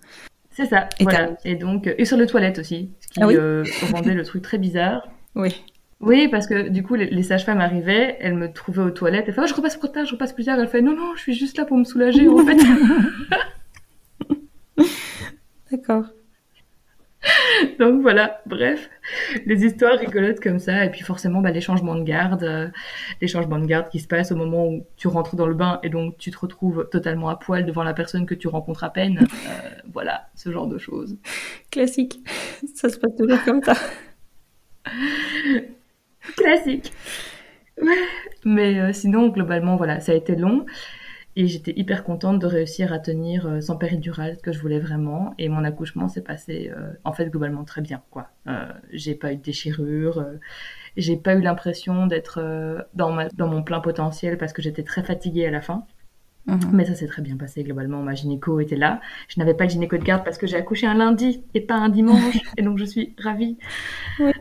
C'est ça, Et t'as voilà. réussi. Et donc, et sur les toilettes aussi, ce Ah qui oui? rendait le truc très bizarre. Oui. Oui, parce que du coup, les sages-femmes arrivaient, elles me trouvaient aux toilettes, elles faisaient: «Oh, je repasse plus tard». Elle fait: «Non, non, je suis juste là pour me soulager, en fait». D'accord. Donc voilà, bref, les histoires rigolotes comme ça. Et puis forcément, les changements de garde, qui se passent au moment où tu rentres dans le bain et donc tu te retrouves totalement à poil devant la personne que tu rencontres à peine. Voilà, ce genre de choses. Classique. Ça se passe toujours comme ça. Classique. Ouais. Mais sinon, globalement, voilà, ça a été long. Et j'étais hyper contente de réussir à tenir sans péridurale, ce que je voulais vraiment. Et mon accouchement s'est passé, en fait, globalement très bien, quoi. J'ai pas eu de déchirure, j'ai pas eu l'impression d'être dans mon plein potentiel parce que j'étais très fatiguée à la fin. Mais ça s'est très bien passé, globalement. Ma gynéco était là. Je n'avais pas de gynéco de garde parce que j'ai accouché un lundi et pas un dimanche. Et donc, je suis ravie. Oui,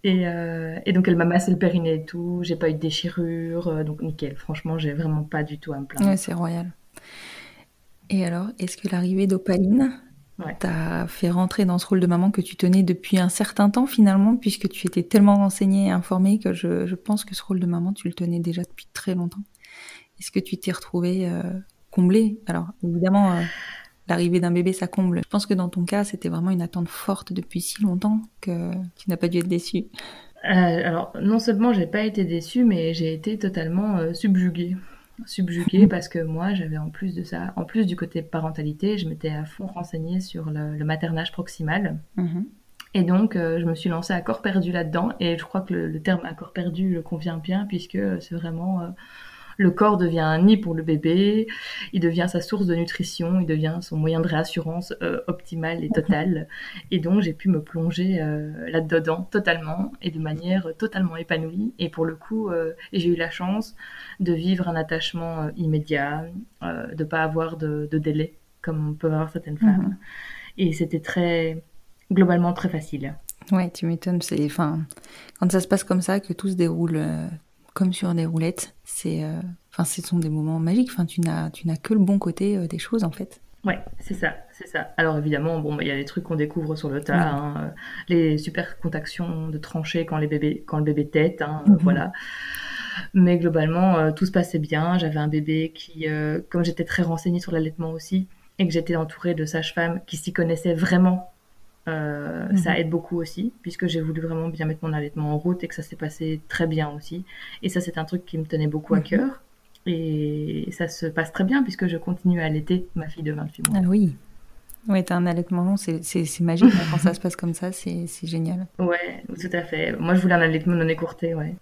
Et donc, elle m'a massé le périnée et tout. J'ai pas eu de déchirure. Donc, nickel. Franchement, j'ai vraiment pas du tout à me plaindre. ouais, c'est royal. Et alors, est-ce que l'arrivée d'Opaline Ouais. t'a fait rentrer dans ce rôle de maman que tu tenais depuis un certain temps finalement, puisque tu étais tellement renseignée et informée que je pense que ce rôle de maman, tu le tenais déjà depuis très longtemps. Est-ce que tu t'es retrouvée comblée? Alors, évidemment, l'arrivée d'un bébé, ça comble. Je pense que dans ton cas, c'était vraiment une attente forte depuis si longtemps que tu n'as pas dû être déçue. Alors, non seulement j'ai pas été déçue, mais j'ai été totalement subjuguée. Subjuguée parce que moi, j'avais en plus de ça, en plus du côté parentalité, je m'étais à fond renseignée sur le maternage proximal. Et donc, je me suis lancée à corps perdu là-dedans. Et je crois que le terme à corps perdu le convient bien, puisque c'est vraiment... le corps devient un nid pour le bébé, il devient sa source de nutrition, il devient son moyen de réassurance optimal et total. Et donc, j'ai pu me plonger là-dedans totalement et de manière totalement épanouie. Et pour le coup, j'ai eu la chance de vivre un attachement immédiat, de pas avoir de délai, comme peuvent avoir certaines femmes. Et c'était globalement très facile. Ouais, tu m'étonnes. Quand ça se passe comme ça, que tout se déroule comme sur des roulettes, ce sont des moments magiques. Enfin, tu n'as que le bon côté des choses, en fait. Ouais, c'est ça, c'est ça. Alors évidemment, il y a des trucs qu'on découvre sur le tas, hein, les super contractions de tranchées quand le bébé tète, hein, voilà. Mais globalement, tout se passait bien. J'avais un bébé qui, comme j'étais très renseignée sur l'allaitement aussi, et que j'étais entourée de sages-femmes qui s'y connaissaient vraiment, ça aide beaucoup aussi, puisque j'ai voulu vraiment bien mettre mon allaitement en route et que ça s'est passé très bien aussi. Et ça, c'est un truc qui me tenait beaucoup à cœur. Et ça se passe très bien puisque je continue à allaiter ma fille de 28 mois. Ah oui. Ouais, t'as un allaitement long, c'est magique quand ça se passe comme ça, c'est génial. Ouais, tout à fait. Moi, je voulais un allaitement non écourté, ouais.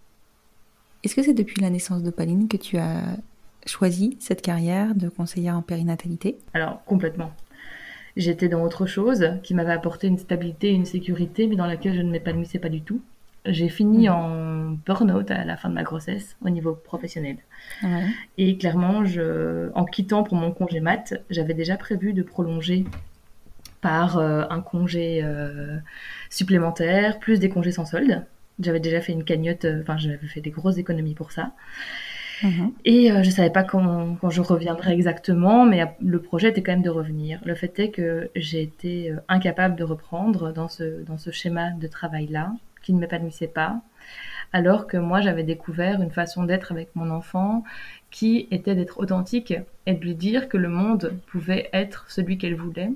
Est-ce que c'est depuis la naissance d'Opaline que tu as choisi cette carrière de conseillère en périnatalité? Alors, complètement. J'étais dans autre chose qui m'avait apporté une stabilité et une sécurité, mais dans laquelle je ne m'épanouissais pas du tout. J'ai fini en burn-out à la fin de ma grossesse au niveau professionnel. Ouais. Et clairement, en quittant pour mon congé mat, j'avais déjà prévu de prolonger par un congé supplémentaire, plus des congés sans solde. J'avais déjà fait une cagnotte, j'avais fait des grosses économies pour ça. Et je savais pas quand je reviendrais exactement, mais le projet était quand même de revenir. Le fait est que j'ai été incapable de reprendre dans ce schéma de travail-là, qui ne m'épanouissait pas, alors que moi j'avais découvert une façon d'être avec mon enfant qui était d'être authentique et de lui dire que le monde pouvait être celui qu'elle voulait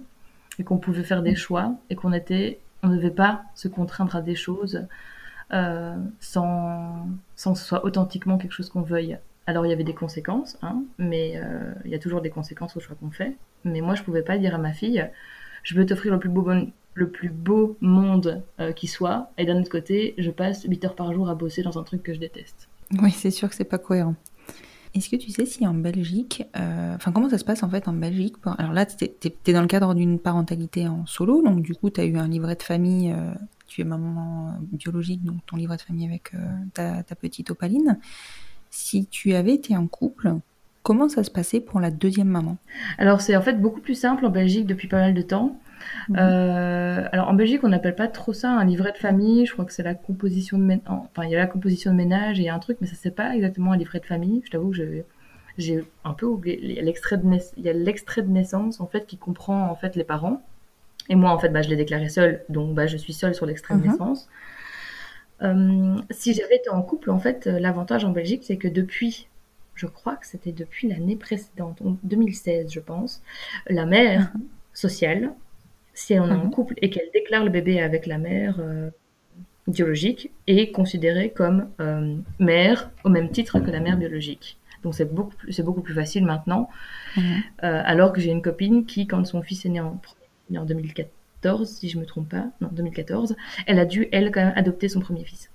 et qu'on pouvait faire des choix et qu'on ne devait pas se contraindre à des choses sans que ce soit authentiquement quelque chose qu'on veuille. Alors il y avait des conséquences, hein, mais il y a toujours des conséquences au choix qu'on fait. Mais moi je pouvais pas dire à ma fille, je veux t'offrir le plus beau monde qui soit, et d'un autre côté, je passe 8 heures par jour à bosser dans un truc que je déteste. Oui, c'est sûr que c'est pas cohérent. Est-ce que tu sais si en Belgique, comment ça se passe en fait en Belgique Alors là, t'es dans le cadre d'une parentalité en solo, donc du coup, t'as eu un livret de famille, tu es maman biologique, donc ton livret de famille avec ta petite Opaline. Si tu avais été en couple, comment ça se passait pour la deuxième maman? Alors c'est en fait beaucoup plus simple en Belgique depuis pas mal de temps. Alors en Belgique, on n'appelle pas trop ça un livret de famille. Je crois que c'est la composition de ménage. Enfin, il y a la composition de ménage et il y a un truc, mais ça c'est pas exactement un livret de famille. Je t'avoue que j'ai un peu oublié. Il y a l'extrait de naissance en fait qui comprend en fait les parents. Et moi en fait, je l'ai déclaré seule, donc je suis seule sur l'extrait de naissance. Si j'avais été en couple, en fait, l'avantage en Belgique, c'est que je crois que c'était depuis l'année précédente, en 2016, je pense, la mère Mhm. sociale, si on est en Mhm. couple et qu'elle déclare le bébé avec la mère biologique, est considérée comme mère au même titre que la mère biologique. Donc c'est beaucoup plus facile maintenant. Mhm. Alors que j'ai une copine qui, quand son fils est né en 2014, si je me trompe pas, non 2014, elle a dû, elle, quand même adopter son premier fils.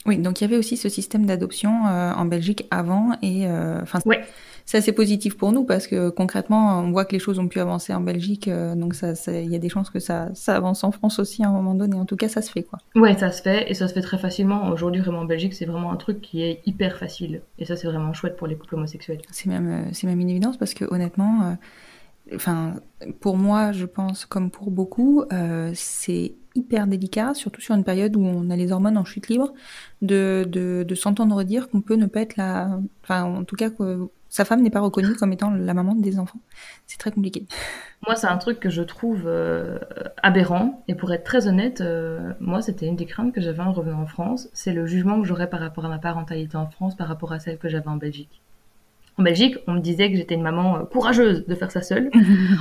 Oui, donc il y avait aussi ce système d'adoption en Belgique avant et enfin Ouais, c'est assez positif pour nous parce que concrètement on voit que les choses ont pu avancer en Belgique donc il y a des chances que ça avance en France aussi à un moment donné. En tout cas, ça se fait quoi. ouais, ça se fait et ça se fait très facilement. Aujourd'hui, vraiment en Belgique, c'est vraiment un truc qui est hyper facile et ça, c'est vraiment chouette pour les couples homosexuels. C'est même une évidence parce que honnêtement, enfin pour moi, je pense comme pour beaucoup, c'est hyper délicat, surtout sur une période où on a les hormones en chute libre, de s'entendre dire qu'on peut ne pas être la, enfin en tout cas que sa femme n'est pas reconnue comme étant la maman des enfants. C'est très compliqué. Moi, c'est un truc que je trouve aberrant et pour être très honnête, moi, c'était une des craintes que j'avais en revenant en France, c'est le jugement que j'aurais par rapport à ma parentalité en France par rapport à celle que j'avais en Belgique. En Belgique, on me disait que j'étais une maman courageuse de faire ça seule.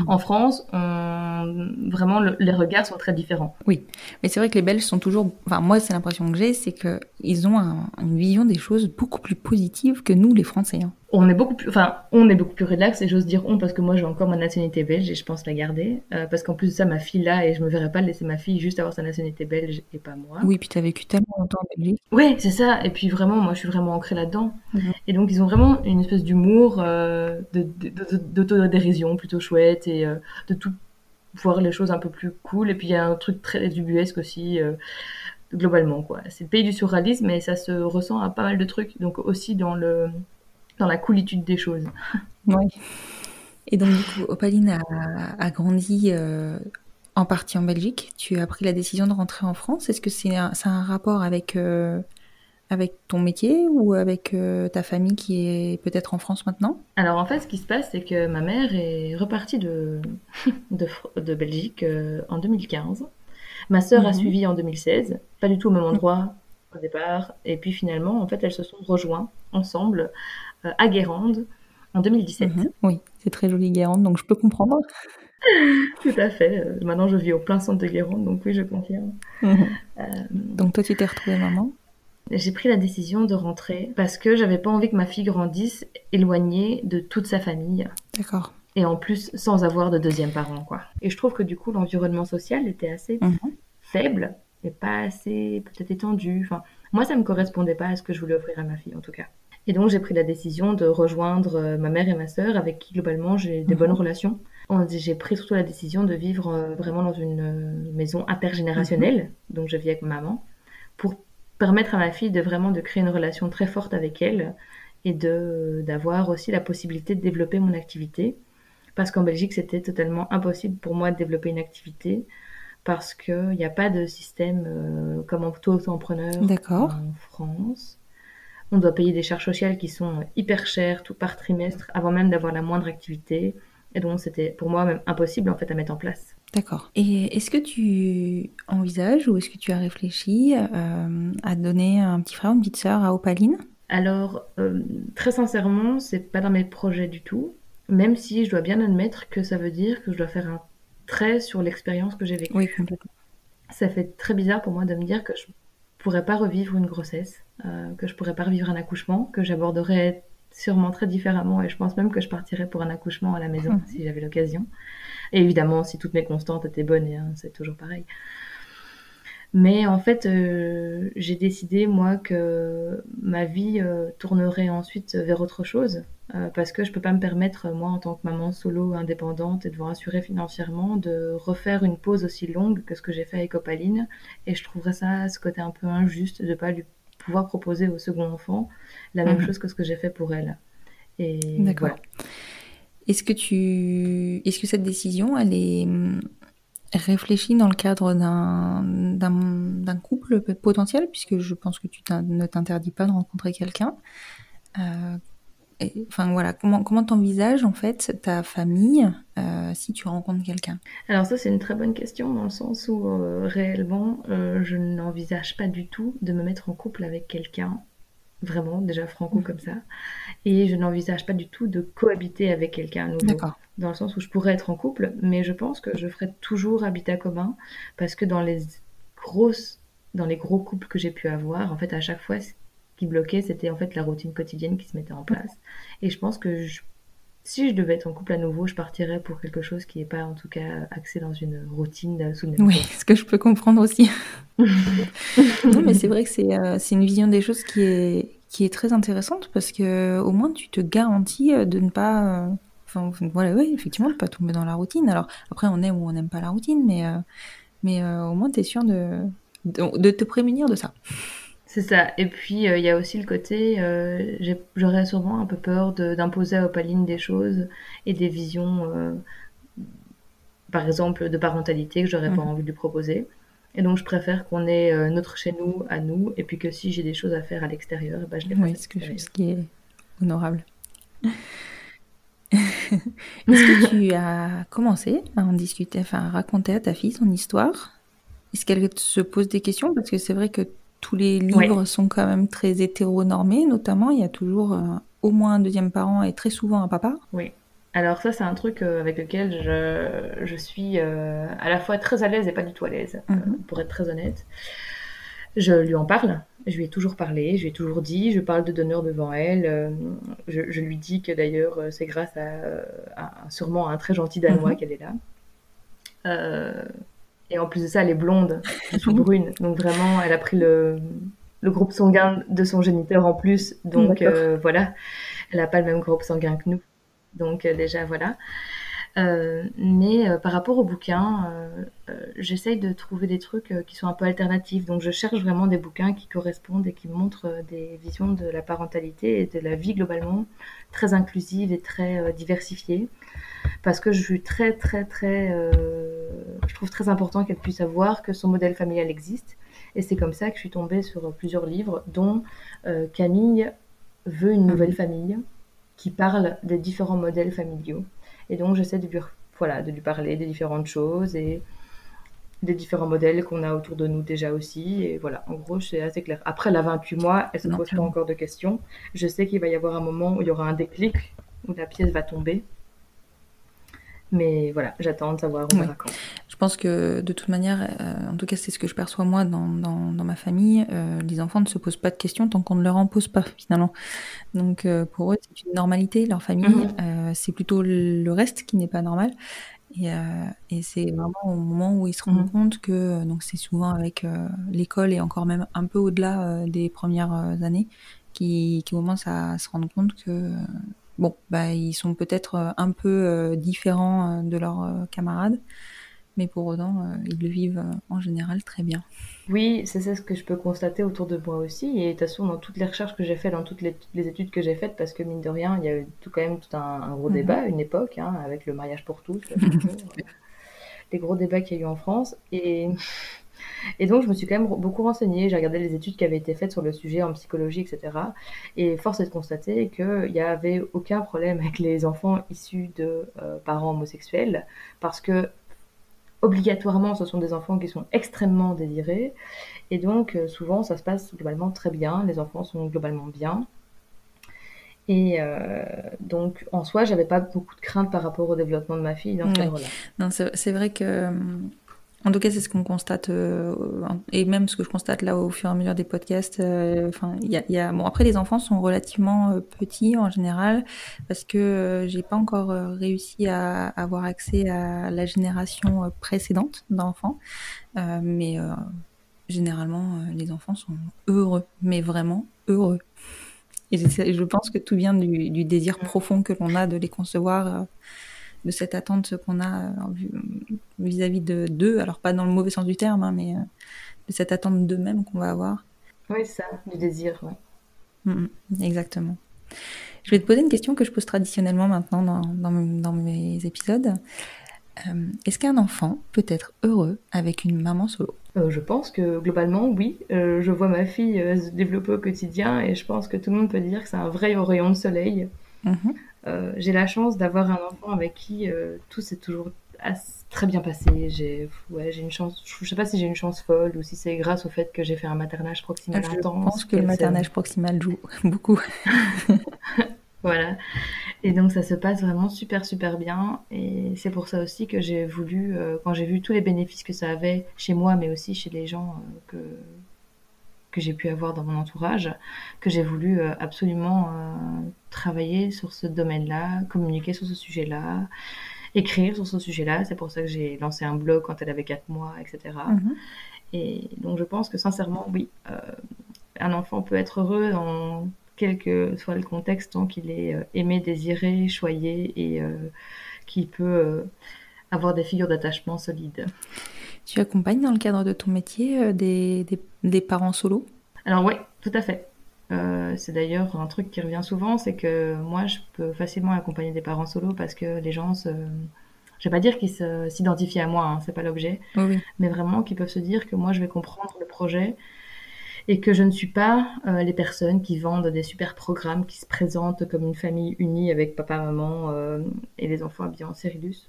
En France, vraiment, les regards sont très différents. Oui, mais c'est vrai que les Belges sont toujours, enfin moi c'est l'impression que j'ai, c'est que ils ont une vision des choses beaucoup plus positive que nous les Français. Hein. On est beaucoup plus relax et j'ose dire on parce que moi j'ai encore ma nationalité belge et je pense la garder parce qu'en plus de ça ma fille là et je me verrais pas laisser ma fille juste avoir sa nationalité belge et pas moi. Oui, puis t'as vécu tellement longtemps en Belgique. Ouais, c'est ça. Et puis vraiment, moi je suis vraiment ancrée là-dedans. Mhm. Et donc ils ont vraiment une espèce d'humour, d'autodérision plutôt chouette et de tout voir les choses un peu plus cool. Et puis il y a un truc très ubuesque aussi globalement quoi. C'est le pays du surréalisme, mais ça se ressent à pas mal de trucs. Donc aussi dans la coolitude des choses. Ouais. Et donc du coup, Opaline a grandi en partie en Belgique. Tu as pris la décision de rentrer en France. Est-ce que ça a un rapport avec ton métier ou avec ta famille qui est peut-être en France maintenant? Alors en fait, ce qui se passe, c'est que ma mère est repartie de Belgique en 2015. Ma sœur a Mhm. suivi en 2016, pas du tout au même endroit au départ. Et puis finalement, en fait, elles se sont rejointes ensemble à Guérande en 2017. Mhm. Oui, c'est très joli Guérande, donc je peux comprendre. Tout à fait. Maintenant, je vis au plein centre de Guérande, donc oui, je confirme. Mhm. Euh, Donc toi, tu t'es retrouvée maman. j'ai pris la décision de rentrer parce que j'avais pas envie que ma fille grandisse éloignée de toute sa famille. D'accord. Et en plus, sans avoir de deuxième parent, quoi. Et je trouve que du coup, l'environnement social était assez Mhm. faible et pas assez peut-être étendu. Enfin, moi, ça me correspondait pas à ce que je voulais offrir à ma fille, en tout cas. Et donc, j'ai pris la décision de rejoindre ma mère et ma sœur, avec qui globalement j'ai des bonnes Mhm. relations. J'ai pris surtout la décision de vivre vraiment dans une maison Mhm. intergénérationnelle, donc je vis avec ma maman, pour permettre à ma fille de vraiment de créer une relation très forte avec elle et de d'avoir aussi la possibilité de développer mon activité. Parce qu'en Belgique, c'était totalement impossible pour moi de développer une activité parce qu'il n'y a pas de système comme en auto-entrepreneur D'accord. en France. On doit payer des charges sociales qui sont hyper chères tout par trimestre avant même d'avoir la moindre activité. Et donc, c'était pour moi même impossible en fait à mettre en place. D'accord. Et est-ce que tu envisages ou est-ce que tu as réfléchi à donner un petit frère ou une petite sœur à Opaline? Alors, très sincèrement, c'est pas dans mes projets du tout, même si je dois bien admettre que ça veut dire que je dois faire un trait sur l'expérience que j'ai Oui, vécue. complètement. Ça fait très bizarre pour moi de me dire que je pourrais pas revivre une grossesse, que je pourrais pas revivre un accouchement, que j'aborderais sûrement très différemment et je pense même que je partirais pour un accouchement à la maison Mhm. si j'avais l'occasion. Et évidemment, si toutes mes constantes étaient bonnes, et, hein, c'est toujours pareil. Mais en fait, j'ai décidé, moi, que ma vie tournerait ensuite vers autre chose. Parce que je peux pas me permettre, moi, en tant que maman solo indépendante et devoir assurer financièrement, de refaire une pause aussi longue que ce que j'ai fait avec Opaline. Et je trouverais ça, ce côté un peu injuste de pas lui pouvoir proposer au second enfant la même Mhm. chose que ce que j'ai fait pour elle. Et voilà. D'accord. Est-ce que cette décision, elle est réfléchie dans le cadre d'un couple potentiel, puisque je pense que ne t'interdis pas de rencontrer quelqu'un. Euh, enfin voilà, comment t'envisages en fait ta famille si tu rencontres quelqu'un? Alors ça, c'est une très bonne question dans le sens où réellement, je n'envisage pas du tout de me mettre en couple avec quelqu'un, vraiment, déjà franco comme ça. Et je n'envisage pas du tout de cohabiter avec quelqu'un à nouveau. D'accord. Dans le sens où je pourrais être en couple, mais je pense que je ferai toujours habitat commun parce que dans les gros couples que j'ai pu avoir, en fait, à chaque fois, ce qui bloquait, c'était en fait la routine quotidienne qui se mettait en place. Et je pense que si je devais être en couple à nouveau, je partirais pour quelque chose qui n'est pas en tout cas axé dans une routine sous le même Oui, toit. ce que je peux comprendre aussi. Non, mais c'est vrai que c'est une vision des choses qui est très intéressante parce que au moins tu te garantis de ne pas, enfin voilà, ouais, effectivement, de pas tomber dans la routine. Alors après, on aime ou on n'aime pas la routine, mais au moins tu es sûr de te prémunir de ça. C'est ça. Et puis, il y a aussi le côté, j'aurais sûrement un peu peur d'imposer à Opaline des choses et des visions, par exemple, de parentalité que j'aurais pas envie de lui proposer. Et donc, je préfère qu'on ait notre chez nous à nous, et puis que si j'ai des choses à faire à l'extérieur, bah, je les fasse à Oui, l'extérieur. ce qui est honorable. Est-ce que tu as commencé à en discuter, enfin à raconter à ta fille son histoire? Est-ce qu'elle se pose des questions? Parce que c'est vrai que tous les livres Ouais. sont quand même très hétéronormés, notamment il y a toujours au moins un deuxième parent et très souvent un papa. Oui. Alors ça, c'est un truc avec lequel je suis à la fois très à l'aise et pas du tout à l'aise, pour être très honnête. Je lui en parle, je lui ai toujours parlé, je lui ai toujours dit, je parle de donneur devant elle. Je lui dis que d'ailleurs, c'est grâce sûrement à un très gentil Danois qu'elle est là. Et en plus de ça, elle est blonde, je suis brune. Donc vraiment, elle a pris le groupe sanguin de son géniteur en plus. Donc voilà, elle n'a pas le même groupe sanguin que nous. Donc déjà, voilà. Mais par rapport au bouquin, j'essaye de trouver des trucs qui sont un peu alternatifs. Donc je cherche vraiment des bouquins qui correspondent et qui montrent des visions de la parentalité et de la vie globalement très inclusive et très diversifiée. Parce que je suis très, très, très... je trouve très important qu'elle puisse savoir que son modèle familial existe. Et c'est comme ça que je suis tombée sur plusieurs livres, dont Camille veut une nouvelle famille, qui parle des différents modèles familiaux. Et donc j'essaie de lui parler des différentes choses et des différents modèles qu'on a autour de nous déjà aussi. Et voilà, en gros, c'est assez clair. Après, elle a 28 mois, elle ne se pose pas encore de questions. Je sais qu'il va y avoir un moment où il y aura un déclic, où la pièce va tomber. Mais voilà, j'attends de savoir, on verra quand. Je pense que de toute manière, en tout cas c'est ce que je perçois moi dans ma famille, les enfants ne se posent pas de questions tant qu'on ne leur en pose pas finalement. Donc pour eux c'est une normalité, leur famille, c'est plutôt le reste qui n'est pas normal. Et c'est vraiment au moment où ils se rendent compte que donc c'est souvent avec l'école et encore même un peu au-delà des premières années qui commencent à se rendre compte que bon, bah, ils sont peut-être un peu différents de leurs camarades, mais pour autant, ils le vivent en général très bien. Oui, c'est ça ce que je peux constater autour de moi aussi. Et de toute façon, dans toutes les recherches que j'ai faites, dans toutes les études que j'ai faites, parce que mine de rien, il y a eu quand même tout un gros débat à une époque, avec le mariage pour tous, les gros débats qu'il y a eu en France. Et donc, je me suis quand même beaucoup renseignée. J'ai regardé les études qui avaient été faites sur le sujet en psychologie, etc. Et force est de constater qu'il n'y avait aucun problème avec les enfants issus de parents homosexuels, parce que obligatoirement, ce sont des enfants qui sont extrêmement désirés. Et donc, souvent, ça se passe globalement très bien. Les enfants sont globalement bien. Et donc, en soi, j'avais pas beaucoup de crainte par rapport au développement de ma fille dans ce cadre-là. Non, c'est vrai que... En tout cas, c'est ce qu'on constate, et même ce que je constate là au fur et à mesure des podcasts. Enfin, bon, après les enfants sont relativement petits en général parce que j'ai pas encore réussi à avoir accès à la génération précédente d'enfants, mais généralement les enfants sont heureux, mais vraiment heureux. Et je pense que tout vient du désir profond que l'on a de les concevoir. De cette attente qu'on a vis-à-vis d'eux, alors pas dans le mauvais sens du terme, mais de cette attente d'eux-mêmes qu'on va avoir. Oui, ça, du désir, ouais. Exactement. Je vais te poser une question que je pose traditionnellement maintenant dans mes épisodes. Est-ce qu'un enfant peut être heureux avec une maman solo ? Je pense que globalement, oui. Je vois ma fille se développer au quotidien et je pense que tout le monde peut dire que c'est un vrai rayon de soleil. Mhm. J'ai la chance d'avoir un enfant avec qui tout s'est toujours très bien passé. J'ai une chance. Je sais pas si j'ai une chance folle ou si c'est grâce au fait que j'ai fait un maternage proximal Je intense. pense que le maternage proximal joue beaucoup. Voilà. Et donc ça se passe vraiment super super bien. Et c'est pour ça aussi que j'ai voulu, quand j'ai vu tous les bénéfices que ça avait chez moi, mais aussi chez les gens que j'ai pu avoir dans mon entourage, que j'ai voulu absolument travailler sur ce domaine-là, communiquer sur ce sujet-là, écrire sur ce sujet-là. C'est pour ça que j'ai lancé un blog quand elle avait 4 mois, etc. Mhm. Et donc je pense que sincèrement, oui, un enfant peut être heureux dans quel que soit le contexte tant qu'il est aimé, désiré, choyé et qu'il peut avoir des figures d'attachement solides. Tu accompagnes dans le cadre de ton métier des parents solos? Alors oui, tout à fait. C'est d'ailleurs un truc qui revient souvent, c'est que moi je peux facilement accompagner des parents solos parce que les gens je vais pas dire qu'ils s'identifient à moi, hein, c'est pas l'objet, Oui. mais vraiment qu'ils peuvent se dire que moi je vais comprendre le projet et que je ne suis pas les personnes qui vendent des super programmes qui se présentent comme une famille unie avec papa, maman et les enfants habillés en Cyrillus.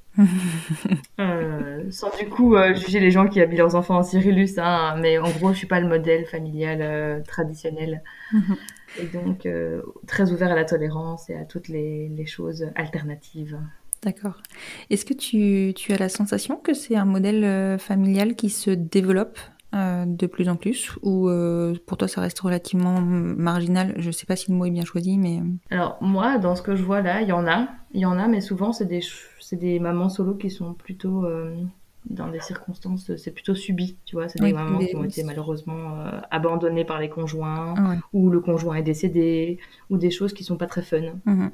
Sans du coup juger les gens qui habillent leurs enfants en Cyrillus, hein, mais en gros je suis pas le modèle familial traditionnel. Mhm. Et donc très ouvert à la tolérance et à toutes les choses alternatives. D'accord. Est-ce que tu as la sensation que c'est un modèle familial qui se développe de plus en plus, ou pour toi ça reste relativement marginal? Je sais pas si le mot est bien choisi, mais... Alors moi, dans ce que je vois là, il y en a, mais souvent c'est des mamans solo qui sont plutôt dans des circonstances, c'est plutôt subi, tu vois, c'est des Oui, mamans qui ont été malheureusement abandonnées par les conjoints, Ah ouais. ou le conjoint est décédé, ou des choses qui sont pas très fun. Mhm.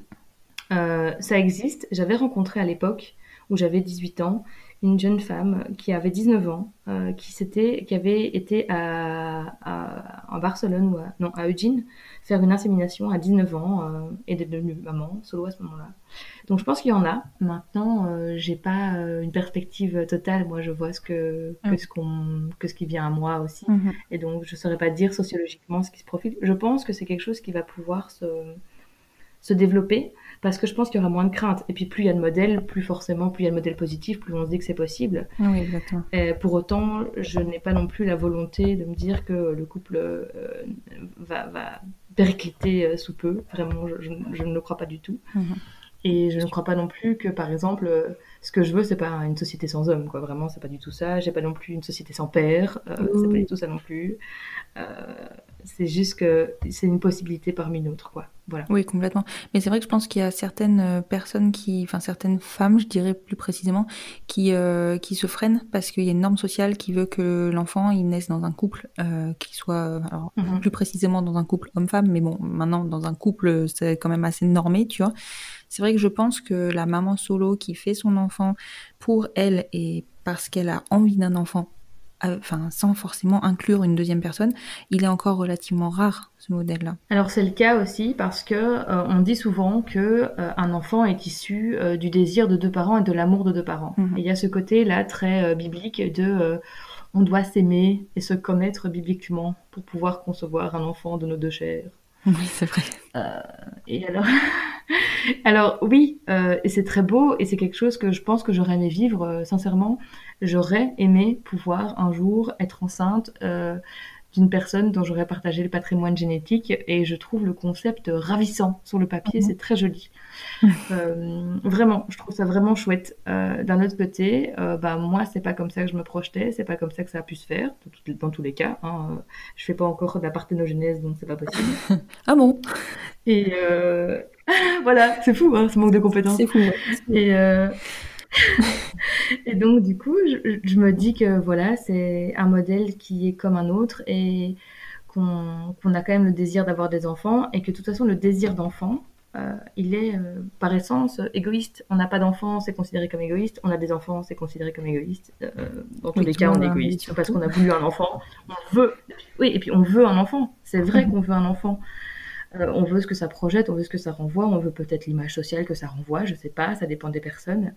Ça existe. J'avais rencontré à l'époque où j'avais 18 ans une jeune femme qui avait 19 ans, qui avait été en Barcelone à Eugene faire une insémination à 19 ans et est devenue maman solo à ce moment-là. Donc je pense qu'il y en a. Maintenant, j'ai pas une perspective totale. Moi, je vois ce qui vient à moi aussi. Mhm. Et donc je saurais pas dire sociologiquement ce qui se profile. Je pense que c'est quelque chose qui va pouvoir se développer parce que je pense qu'il y aura moins de crainte. Et puis plus il y a de modèles, plus il y a de modèles positifs, plus on se dit que c'est possible. Oui, exactement. Et pour autant, je n'ai pas non plus la volonté de me dire que le couple va péricliter sous peu. Vraiment, je ne le crois pas du tout. Mhm. Et je ne crois pas non plus que, par exemple, ce que je veux, c'est pas une société sans hommes, quoi. Vraiment, c'est pas du tout ça. J'ai pas non plus une société sans père. C'est pas du tout ça non plus. C'est juste que c'est une possibilité parmi d'autres, quoi. Voilà. Oui, complètement. Mais c'est vrai que je pense qu'il y a certaines personnes certaines femmes, je dirais plus précisément, qui se freinent parce qu'il y a une norme sociale qui veut que l'enfant il naisse dans un couple qui soit, alors plus précisément dans un couple homme-femme, mais bon, maintenant dans un couple c'est quand même assez normé, tu vois. C'est vrai que je pense que la maman solo qui fait son enfant pour elle et parce qu'elle a envie d'un enfant, sans forcément inclure une deuxième personne, il est encore relativement rare, ce modèle-là. Alors c'est le cas aussi parce que on dit souvent que un enfant est issu du désir de deux parents et de l'amour de deux parents. Et il y a ce côté-là très biblique de on doit s'aimer et se connaître bibliquement pour pouvoir concevoir un enfant de nos deux chairs. Oui, c'est vrai. Et alors oui, et c'est très beau et c'est quelque chose que je pense que j'aurais aimé vivre sincèrement. J'aurais aimé pouvoir un jour être enceinte d'une personne dont j'aurais partagé le patrimoine génétique et je trouve le concept ravissant sur le papier, c'est très joli. Vraiment, je trouve ça vraiment chouette. D'un autre côté, moi, c'est pas comme ça que je me projetais, c'est pas comme ça que ça a pu se faire, dans tous les cas. Hein. Je fais pas encore de la parthénogenèse, donc c'est pas possible. Ah bon? Et voilà, c'est fou, hein, ce manque de compétences. C'est fou. Ouais. Et donc, du coup, je me dis que voilà, c'est un modèle qui est comme un autre et qu'on a quand même le désir d'avoir des enfants et que de toute façon, le désir d'enfant, il est par essence égoïste. On n'a pas d'enfants, c'est considéré comme égoïste. On a des enfants, c'est considéré comme égoïste. Dans tous les cas, on est égoïste parce qu'on a voulu un enfant. Oui, et puis on veut un enfant. C'est vrai qu'on veut un enfant. On veut ce que ça projette, on veut ce que ça renvoie, on veut peut-être l'image sociale que ça renvoie, je sais pas, ça dépend des personnes.